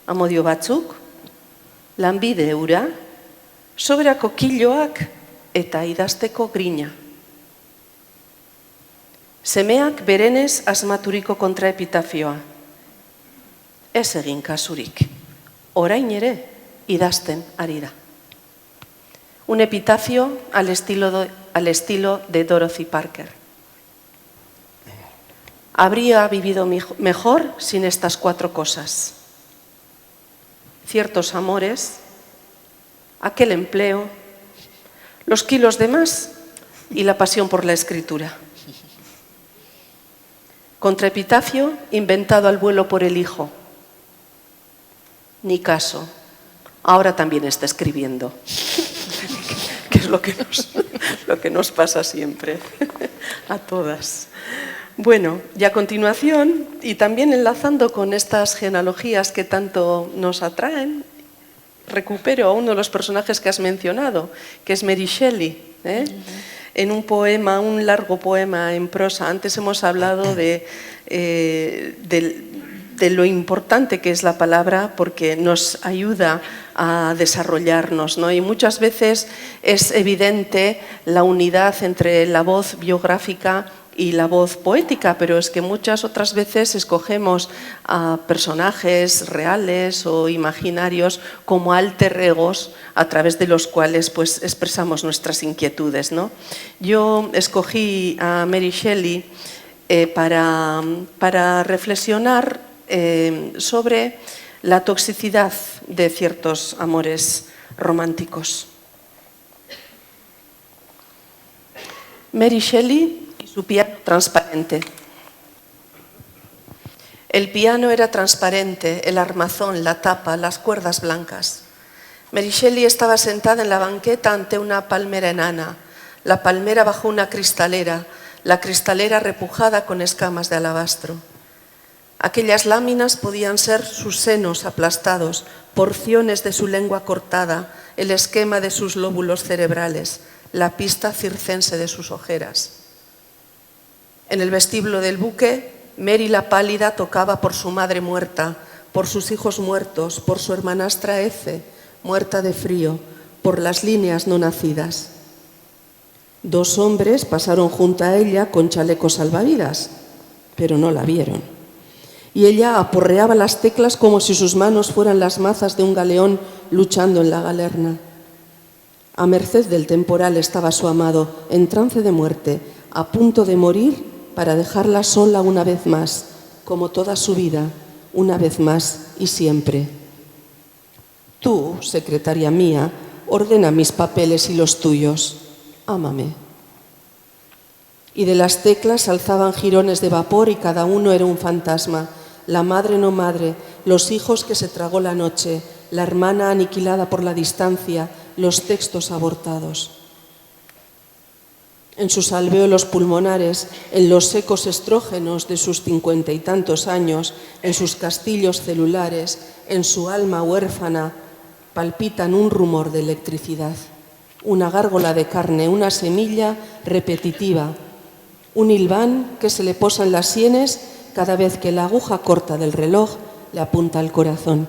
Amodio batzuk, lanbide ura, soberako kiloak eta idazteko grina. Semeak berenez asmaturiko kontraepitafioa. Ez egin kasurik, orain ere idazten ari da. Un epitafio al estilo de Dorothy Parker. Habría vivido mejor sin estas 4 cosas. Ciertos amores, aquel empleo, los kilos de más y la pasión por la escritura. Contraepitafio inventado al vuelo por el hijo. Ni caso, ahora también está escribiendo. Que es lo que nos pasa siempre, a todas. Bueno, y a continuación, y también enlazando con estas genealogías que tanto nos atraen, recupero a uno de los personajes que has mencionado, que es Mary Shelley, en un poema, un largo poema en prosa. Antes hemos hablado de lo importante que es la palabra porque nos ayuda a desarrollarnos, ¿no? Y muchas veces es evidente la unidad entre la voz biográfica y la voz poética, pero es que muchas otras veces escogemos a personajes reales o imaginarios como alter egos a través de los cuales pues expresamos nuestras inquietudes, ¿no? Yo escogí a Mary Shelley para reflexionar sobre la toxicidad de ciertos amores románticos. Mary Shelley y su piano transparente. El piano era transparente, el armazón, la tapa, las cuerdas blancas. Mary Shelley estaba sentada en la banqueta ante una palmera enana, la palmera bajo una cristalera, la cristalera repujada con escamas de alabastro. Aquellas láminas podían ser sus senos aplastados, porciones de su lengua cortada, el esquema de sus lóbulos cerebrales, la pista circense de sus ojeras. En el vestíbulo del buque, Mary la pálida tocaba por su madre muerta, por sus hijos muertos, por su hermanastra Ece, muerta de frío, por las líneas no nacidas. 2 hombres pasaron junto a ella con chalecos salvavidas, pero no la vieron. Y ella aporreaba las teclas como si sus manos fueran las mazas de un galeón luchando en la galerna. A merced del temporal estaba su amado, en trance de muerte, a punto de morir para dejarla sola una vez más, como toda su vida, una vez más y siempre. Tú, secretaria mía, ordena mis papeles y los tuyos. Ámame. Y de las teclas alzaban jirones de vapor y cada uno era un fantasma. La madre no madre, los hijos que se tragó la noche, la hermana aniquilada por la distancia, los textos abortados. En sus alvéolos pulmonares, en los secos estrógenos de sus 50 y tantos años, en sus castillos celulares, en su alma huérfana, palpitan un rumor de electricidad, una gárgola de carne, una semilla repetitiva, un hilván que se le posa en las sienes cada vez que la aguja corta del reloj le apunta al corazón.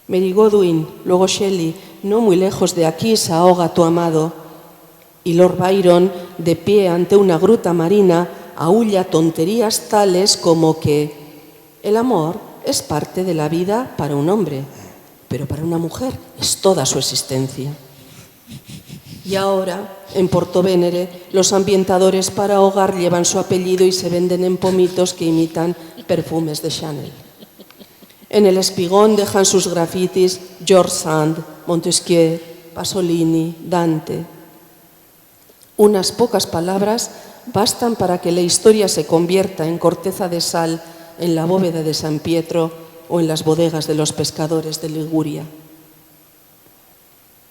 Mary Godwin, luego Shelley, no muy lejos de aquí se ahoga tu amado, y Lord Byron, de pie ante una gruta marina, aúlla tonterías tales como que el amor es parte de la vida para un hombre, pero para una mujer es toda su existencia. Y ahora, en Portovenere, los ambientadores para hogar llevan su apellido y se venden en pomitos que imitan perfumes de Chanel. En el espigón dejan sus grafitis George Sand, Montesquieu, Pasolini, Dante. Unas pocas palabras bastan para que la historia se convierta en corteza de sal en la bóveda de San Pietro o en las bodegas de los pescadores de Liguria.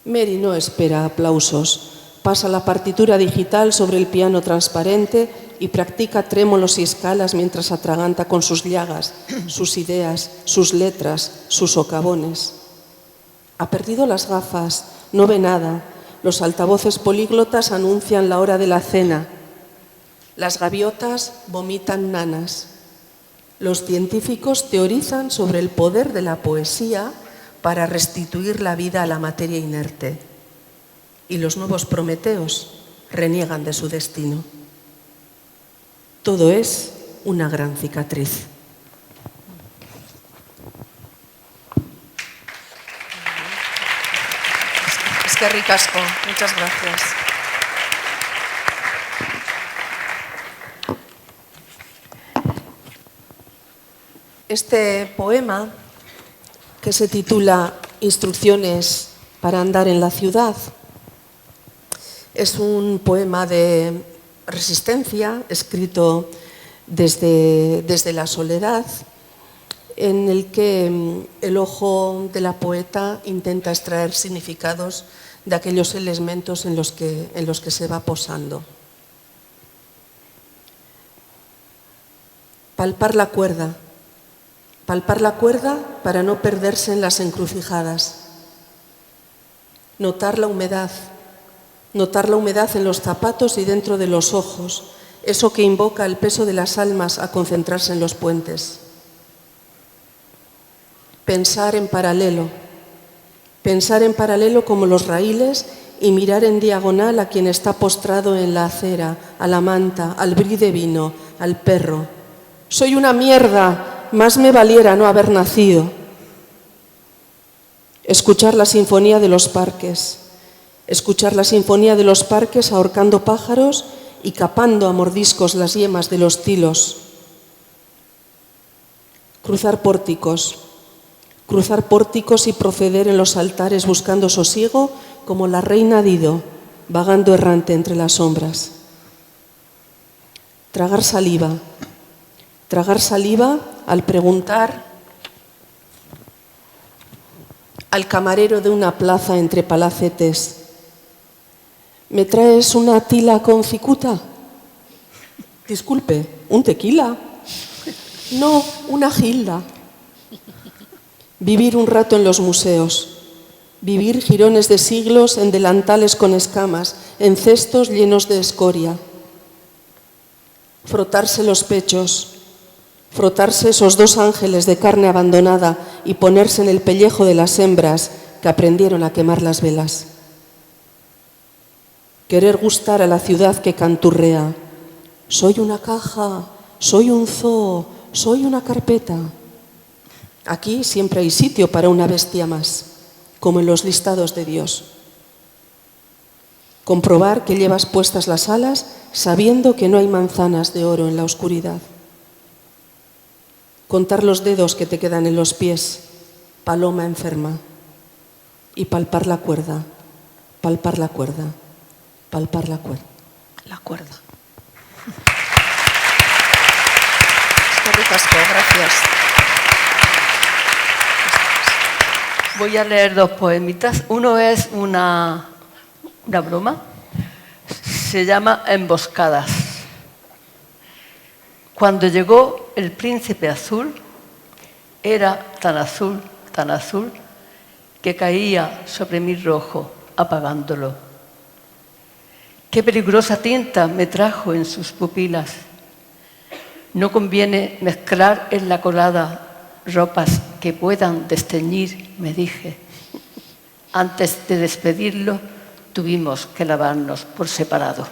Mary no espera aplausos, pasa la partitura digital sobre el piano transparente y practica trémolos y escalas mientras atraganta con sus llagas, sus ideas, sus letras, sus socavones. Ha perdido las gafas, no ve nada. Los altavoces políglotas anuncian la hora de la cena. Las gaviotas vomitan nanas. Los científicos teorizan sobre el poder de la poesía para restituir la vida a la materia inerte. Y los nuevos prometeos reniegan de su destino. Todo es una gran cicatriz. Es que ricasco. Muchas gracias. Este poema, que se titula Instrucciones para andar en la ciudad, es un poema de resistencia escrito desde la soledad, en el que el ojo de la poeta intenta extraer significados de aquellos elementos en los que se va posando. Palpar la cuerda para no perderse en las encrucijadas. Notar la humedad en los zapatos y dentro de los ojos, eso que invoca el peso de las almas a concentrarse en los puentes. Pensar en paralelo como los raíles y mirar en diagonal a quien está postrado en la acera, a la manta, al brie de vino, al perro. Soy una mierda, más me valiera no haber nacido. Escuchar la sinfonía de los parques ahorcando pájaros y capando a mordiscos las yemas de los tilos. Cruzar pórticos y proceder en los altares buscando sosiego como la reina Dido, vagando errante entre las sombras. Tragar saliva al preguntar al camarero de una plaza entre palacetes: ¿me traes una tila con cicuta? Disculpe, ¿un tequila? No, una gilda. Vivir un rato en los museos. Vivir jirones de siglos en delantales con escamas, en cestos llenos de escoria. Frotarse los pechos, frotarse esos dos ángeles de carne abandonada y ponerse en el pellejo de las hembras que aprendieron a quemar las velas. Querer gustar a la ciudad que canturrea. Soy una caja, soy un zoo, soy una carpeta. Aquí siempre hay sitio para una bestia más, como en los listados de Dios. Comprobar que llevas puestas las alas sabiendo que no hay manzanas de oro en la oscuridad. Contar los dedos que te quedan en los pies, paloma enferma. Y palpar la cuerda, palpar la cuerda, palpar la cuerda. La cuerda. Gracias. Voy a leer dos poemitas. Uno es una broma. Se llama Emboscadas. Cuando llegó el príncipe azul, era tan azul, que caía sobre mi rojo, apagándolo. Qué peligrosa tinta me trajo en sus pupilas. No conviene mezclar en la colada ropas que puedan desteñir, me dije. Antes de despedirlo, tuvimos que lavarnos por separado.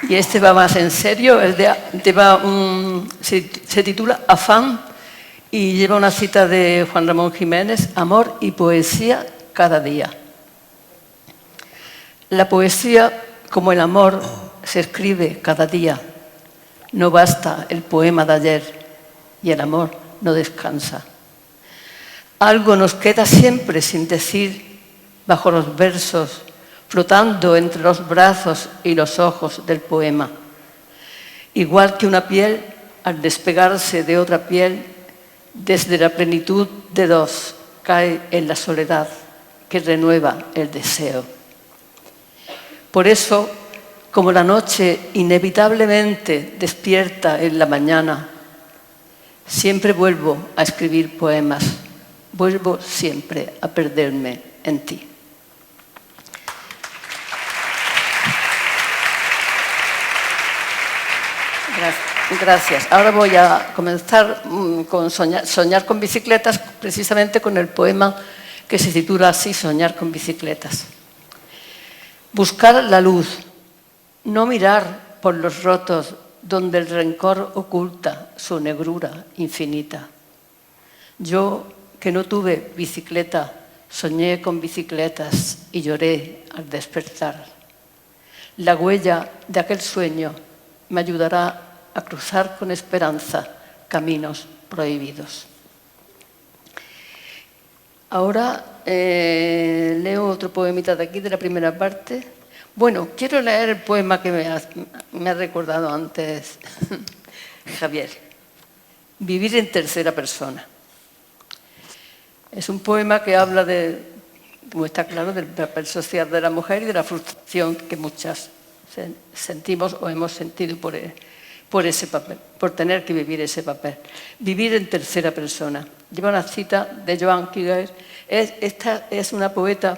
Y este va más en serio, se titula Afán y lleva una cita de Juan Ramón Jiménez, Amor y poesía cada día. La poesía, como el amor, se escribe cada día. No basta el poema de ayer y el amor no descansa. Algo nos queda siempre sin decir bajo los versos, flotando entre los brazos y los ojos del poema. Igual que una piel, al despegarse de otra piel, desde la plenitud de dos, cae en la soledad que renueva el deseo. Por eso, como la noche inevitablemente despierta en la mañana, siempre vuelvo a escribir poemas, vuelvo siempre a perderme en ti. Gracias. Ahora voy a comenzar con soñar con bicicletas, precisamente con el poema que se titula así, Soñar con bicicletas. Buscar la luz, no mirar por los rotos donde el rencor oculta su negrura infinita. Yo, que no tuve bicicleta, soñé con bicicletas y lloré al despertar. La huella de aquel sueño me ayudará a cruzar con esperanza caminos prohibidos. Ahora leo otro poemita de aquí, de la primera parte. Bueno, quiero leer el poema que me ha recordado antes Javier. Vivir en tercera persona. Es un poema que habla de, como está claro, del papel social de la mujer y de la frustración que muchas sentimos o hemos sentido por ese papel, por tener que vivir ese papel. Vivir en tercera persona. Lleva una cita de Joan Kiger. Esta es una poeta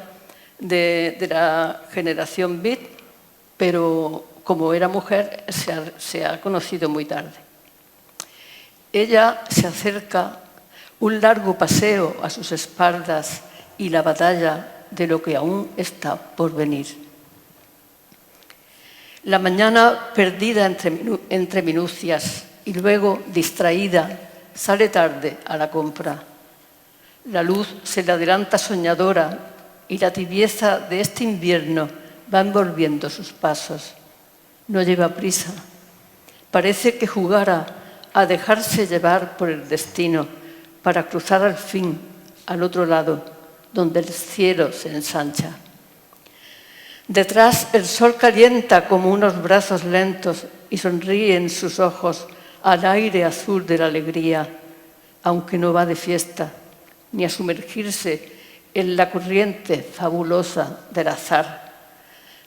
de la generación Beat, pero como era mujer se ha conocido muy tarde. Ella se acerca un largo paseo a sus espaldas y la batalla de lo que aún está por venir. La mañana perdida entre minucias y luego distraída sale tarde a la compra. La luz se le adelanta soñadora y la tibieza de este invierno va envolviendo sus pasos. No lleva prisa. Parece que jugara a dejarse llevar por el destino para cruzar al fin al otro lado, donde el cielo se ensancha. Detrás el sol calienta como unos brazos lentos y sonríe en sus ojos al aire azul de la alegría, aunque no va de fiesta, ni a sumergirse en la corriente fabulosa del azar.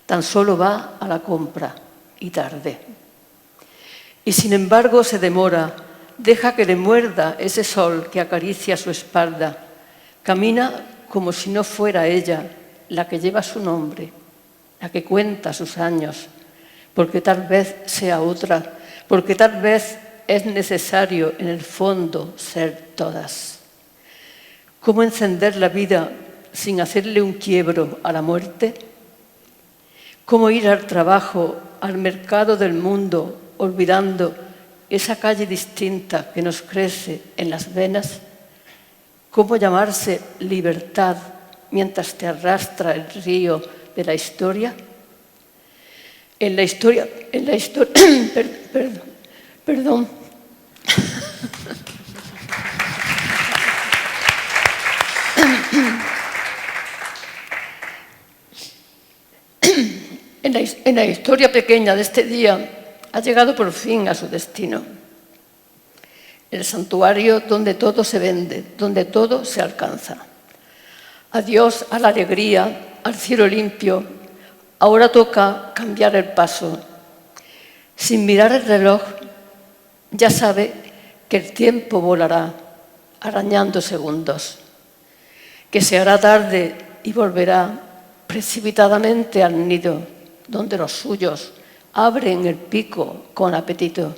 Tan solo va a la compra y tarde. Y sin embargo se demora, deja que le muerda ese sol que acaricia su espalda. Camina como si no fuera ella la que lleva su nombre, la que cuenta sus años, porque tal vez sea otra, porque tal vez es necesario en el fondo ser todas. ¿Cómo encender la vida sin hacerle un quiebro a la muerte? ¿Cómo ir al trabajo, al mercado del mundo, olvidando esa calle distinta que nos crece en las venas? ¿Cómo llamarse libertad mientras te arrastra el río de la historia? En la historia, perdón. En la historia pequeña de este día ha llegado por fin a su destino. El santuario donde todo se vende, donde todo se alcanza. Adiós a la alegría, al cielo limpio. Ahora toca cambiar el paso. Sin mirar el reloj, ya sabe que el tiempo volará, arañando segundos, que se hará tarde y volverá precipitadamente al nido, donde los suyos abren el pico con apetito.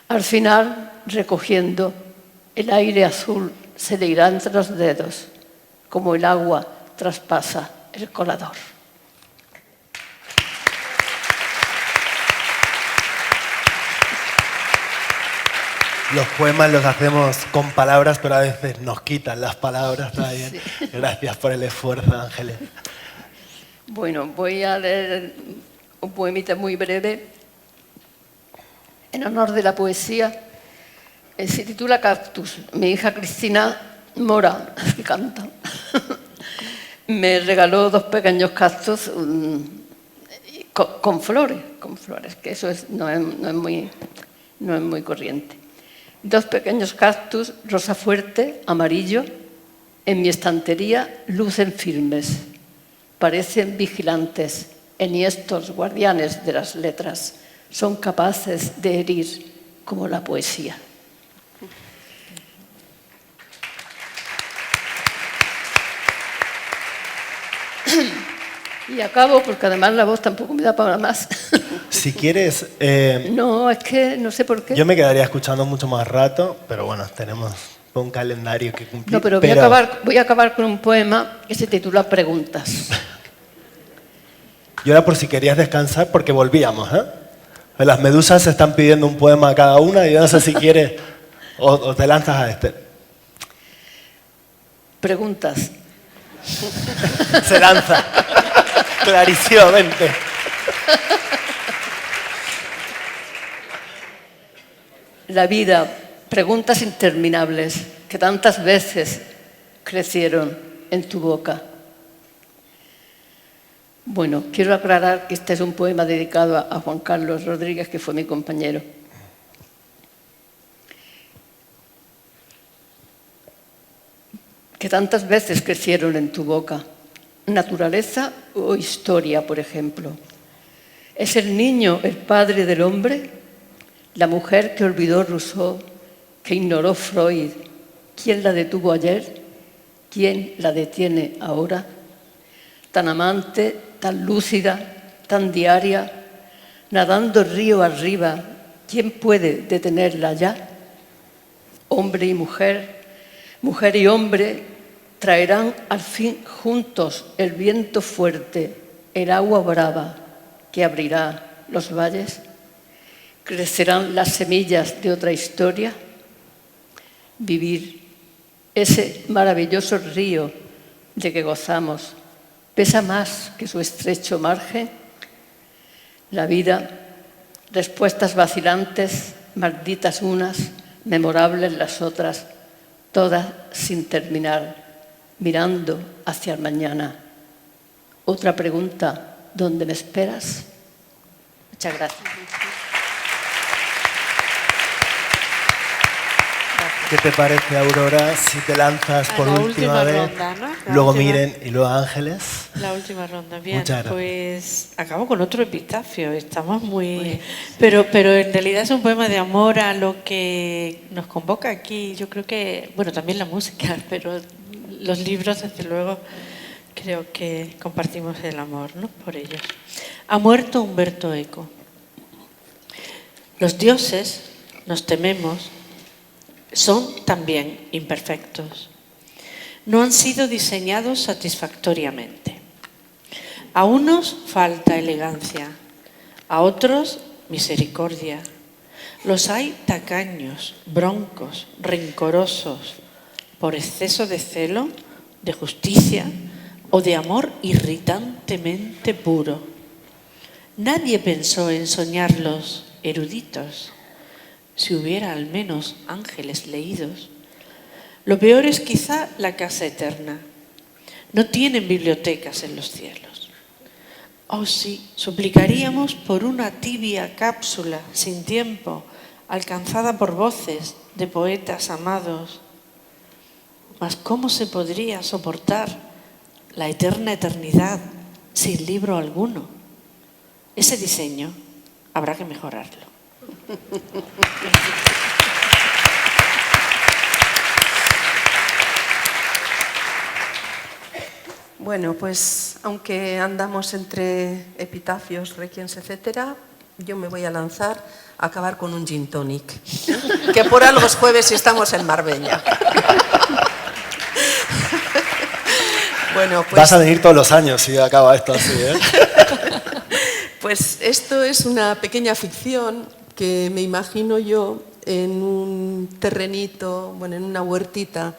Al final, recogiendo, el aire azul se le irá entre los dedos, como el agua traspasa el colador. Los poemas los hacemos con palabras, pero a veces nos quitan las palabras también. Sí. Gracias por el esfuerzo, Ángeles. Bueno, voy a leer un poemita muy breve en honor de la poesía. Se titula Cactus. Mi hija Cristina Mora, que canta, me regaló 2 pequeños cactus con flores, que eso no es muy corriente. 2 pequeños cactus, rosa fuerte, amarillo, en mi estantería lucen firmes, parecen vigilantes, enhiestos guardianes de las letras, son capaces de herir como la poesía. Y acabo, porque además la voz tampoco me da para más. Si quieres... No, es que no sé por qué. Yo me quedaría escuchando mucho más rato, pero bueno, tenemos un calendario que cumplir. No, pero voy a acabar con un poema que se titula Preguntas. Yo era por si querías descansar, porque volvíamos, ¿eh? Las medusas se están pidiendo un poema a cada una y yo no sé si quieres o te lanzas a este. Preguntas. Se lanza. Clarísimamente. La vida, preguntas interminables que tantas veces crecieron en tu boca. Bueno, quiero aclarar que este es un poema dedicado a Juan Carlos Rodríguez, que fue mi compañero. Que tantas veces crecieron en tu boca. Naturaleza o historia, por ejemplo. ¿Es el niño el padre del hombre? La mujer que olvidó Rousseau, que ignoró Freud. ¿Quién la detuvo ayer? ¿Quién la detiene ahora? Tan amante, tan lúcida, tan diaria, nadando río arriba, ¿quién puede detenerla ya? Hombre y mujer, mujer y hombre, traerán al fin juntos el viento fuerte, el agua brava que abrirá los valles. ¿Crecerán las semillas de otra historia? Vivir, ese maravilloso río de que gozamos, ¿pesa más que su estrecho margen? La vida, respuestas vacilantes, malditas unas, memorables las otras, todas sin terminar, mirando hacia el mañana. Otra pregunta, ¿dónde me esperas? Muchas gracias. Gracias. ¿Qué te parece, Aurora, si te lanzas por la última última vez? ronda, ¿no? Luego Miren y luego Ángeles. La última ronda, bien. Muchas gracias. Pues acabo con otro epitafio, estamos muy... Pero en realidad es un poema de amor a lo que nos convoca aquí. Yo creo que, bueno, también la música, pero los libros, desde luego, creo que compartimos el amor, ¿no? Por ellos. Ha muerto Umberto Eco. Los dioses, nos tememos, son también imperfectos. No han sido diseñados satisfactoriamente. A unos falta elegancia, a otros misericordia. Los hay tacaños, broncos, rencorosos, por exceso de celo, de justicia o de amor irritantemente puro. Nadie pensó en soñarlos eruditos. Si hubiera al menos ángeles leídos. Lo peor es quizá la casa eterna. No tienen bibliotecas en los cielos. Oh sí, suplicaríamos por una tibia cápsula sin tiempo, alcanzada por voces de poetas amados. Mas ¿cómo se podría soportar la eterna eternidad sin libro alguno? Ese diseño habrá que mejorarlo. Bueno, pues aunque andamos entre epitafios, requiems, etcétera, yo me voy a lanzar a acabar con un gin tonic, que por algo es jueves y estamos en Marbella. Bueno, pues, vas a venir todos los años si acaba esto así, ¿eh? Pues esto es una pequeña ficción que me imagino yo en un terrenito, bueno, en una huertita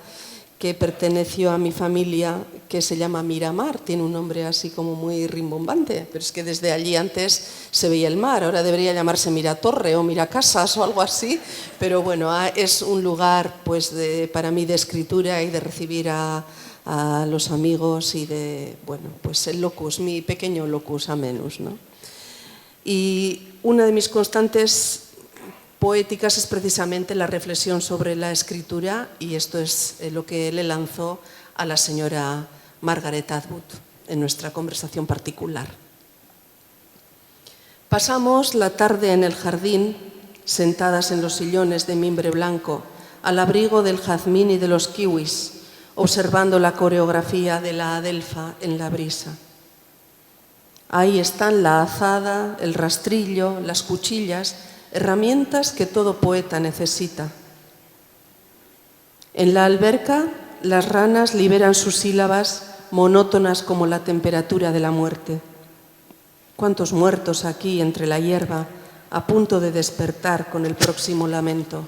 que perteneció a mi familia, que se llama Miramar, tiene un nombre así como muy rimbombante, pero es que desde allí antes se veía el mar, ahora debería llamarse Miratorre o Miracasas o algo así, pero bueno, es un lugar pues para mí de escritura y de recibir a los amigos y de, bueno, pues el locus, mi pequeño locus amenus, ¿no? Y una de mis constantes poéticas es precisamente la reflexión sobre la escritura, y esto es lo que le lanzó a la señora Margaret Atwood en nuestra conversación particular. Pasamos la tarde en el jardín, sentadas en los sillones de mimbre blanco, al abrigo del jazmín y de los kiwis, observando la coreografía de la adelfa en la brisa. Ahí están la azada, el rastrillo, las cuchillas, herramientas que todo poeta necesita. En la alberca, las ranas liberan sus sílabas monótonas como la temperatura de la muerte. ¿Cuántos muertos aquí entre la hierba, a punto de despertar con el próximo lamento?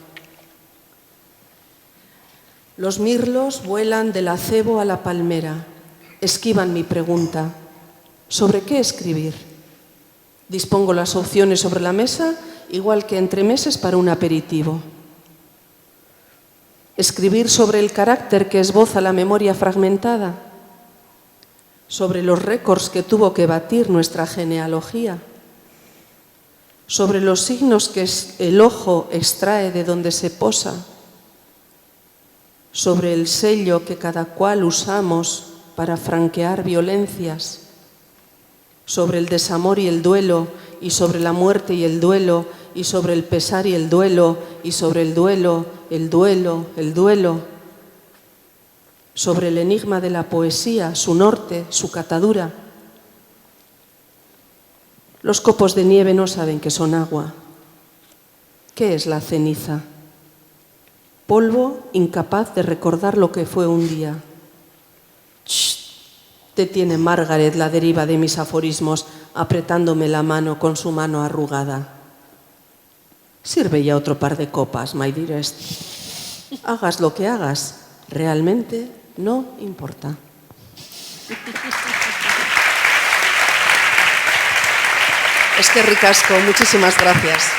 Los mirlos vuelan del acebo a la palmera, esquivan mi pregunta. ¿Sobre qué escribir? Dispongo las opciones sobre la mesa, igual que entremeses para un aperitivo. Escribir sobre el carácter que esboza la memoria fragmentada, sobre los récords que tuvo que batir nuestra genealogía, sobre los signos que el ojo extrae de donde se posa, sobre el sello que cada cual usamos para franquear violencias, sobre el desamor y el duelo, y sobre la muerte y el duelo, y sobre el pesar y el duelo, y sobre el duelo, el duelo, el duelo, sobre el enigma de la poesía, su norte, su catadura. Los copos de nieve no saben que son agua. ¿Qué es la ceniza? Polvo incapaz de recordar lo que fue un día. Detiene Margaret la deriva de mis aforismos, apretándome la mano con su mano arrugada. Sirve ya otro par de copas, my dearest. Hagas lo que hagas, realmente no importa. Es que ricasco, muchísimas gracias.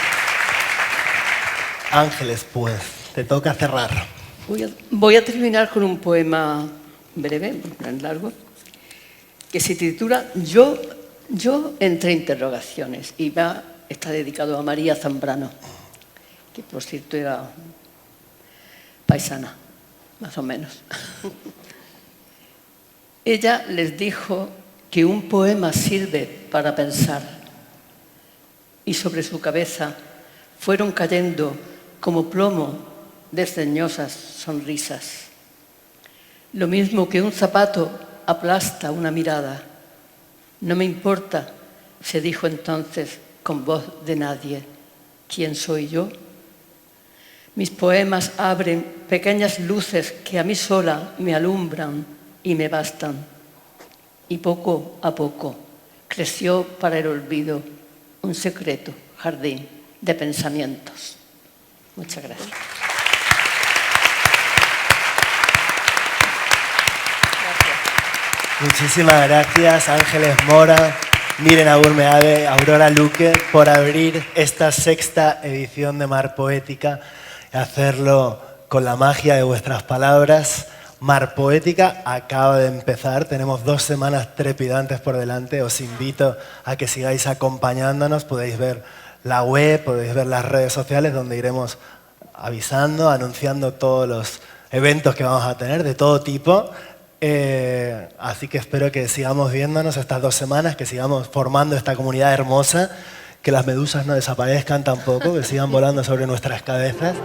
Ángeles, pues, te toca cerrar. Voy a terminar con un poema breve, no tan largo, que se titula Yo entre interrogaciones, y está dedicado a María Zambrano, que por cierto era paisana, más o menos. Ella les dijo que un poema sirve para pensar, y sobre su cabeza fueron cayendo como plomo desdeñosas sonrisas. Lo mismo que un zapato aplasta una mirada. No me importa, se dijo entonces con voz de nadie. ¿Quién soy yo? Mis poemas abren pequeñas luces que a mí sola me alumbran y me bastan. Y poco a poco creció para el olvido un secreto jardín de pensamientos. Muchas gracias. Muchísimas gracias, Ángeles Mora, Miren Agurmeade, Aurora Luque, por abrir esta 6ª edición de Mar Poética y hacerlo con la magia de vuestras palabras. Mar Poética acaba de empezar, tenemos 2 semanas trepidantes por delante. Os invito a que sigáis acompañándonos, podéis ver la web, podéis ver las redes sociales donde iremos avisando, anunciando todos los eventos que vamos a tener de todo tipo. Así que espero que sigamos viéndonos estas 2 semanas, que sigamos formando esta comunidad hermosa, que las medusas no desaparezcan tampoco, que sigan volando sobre nuestras cabezas.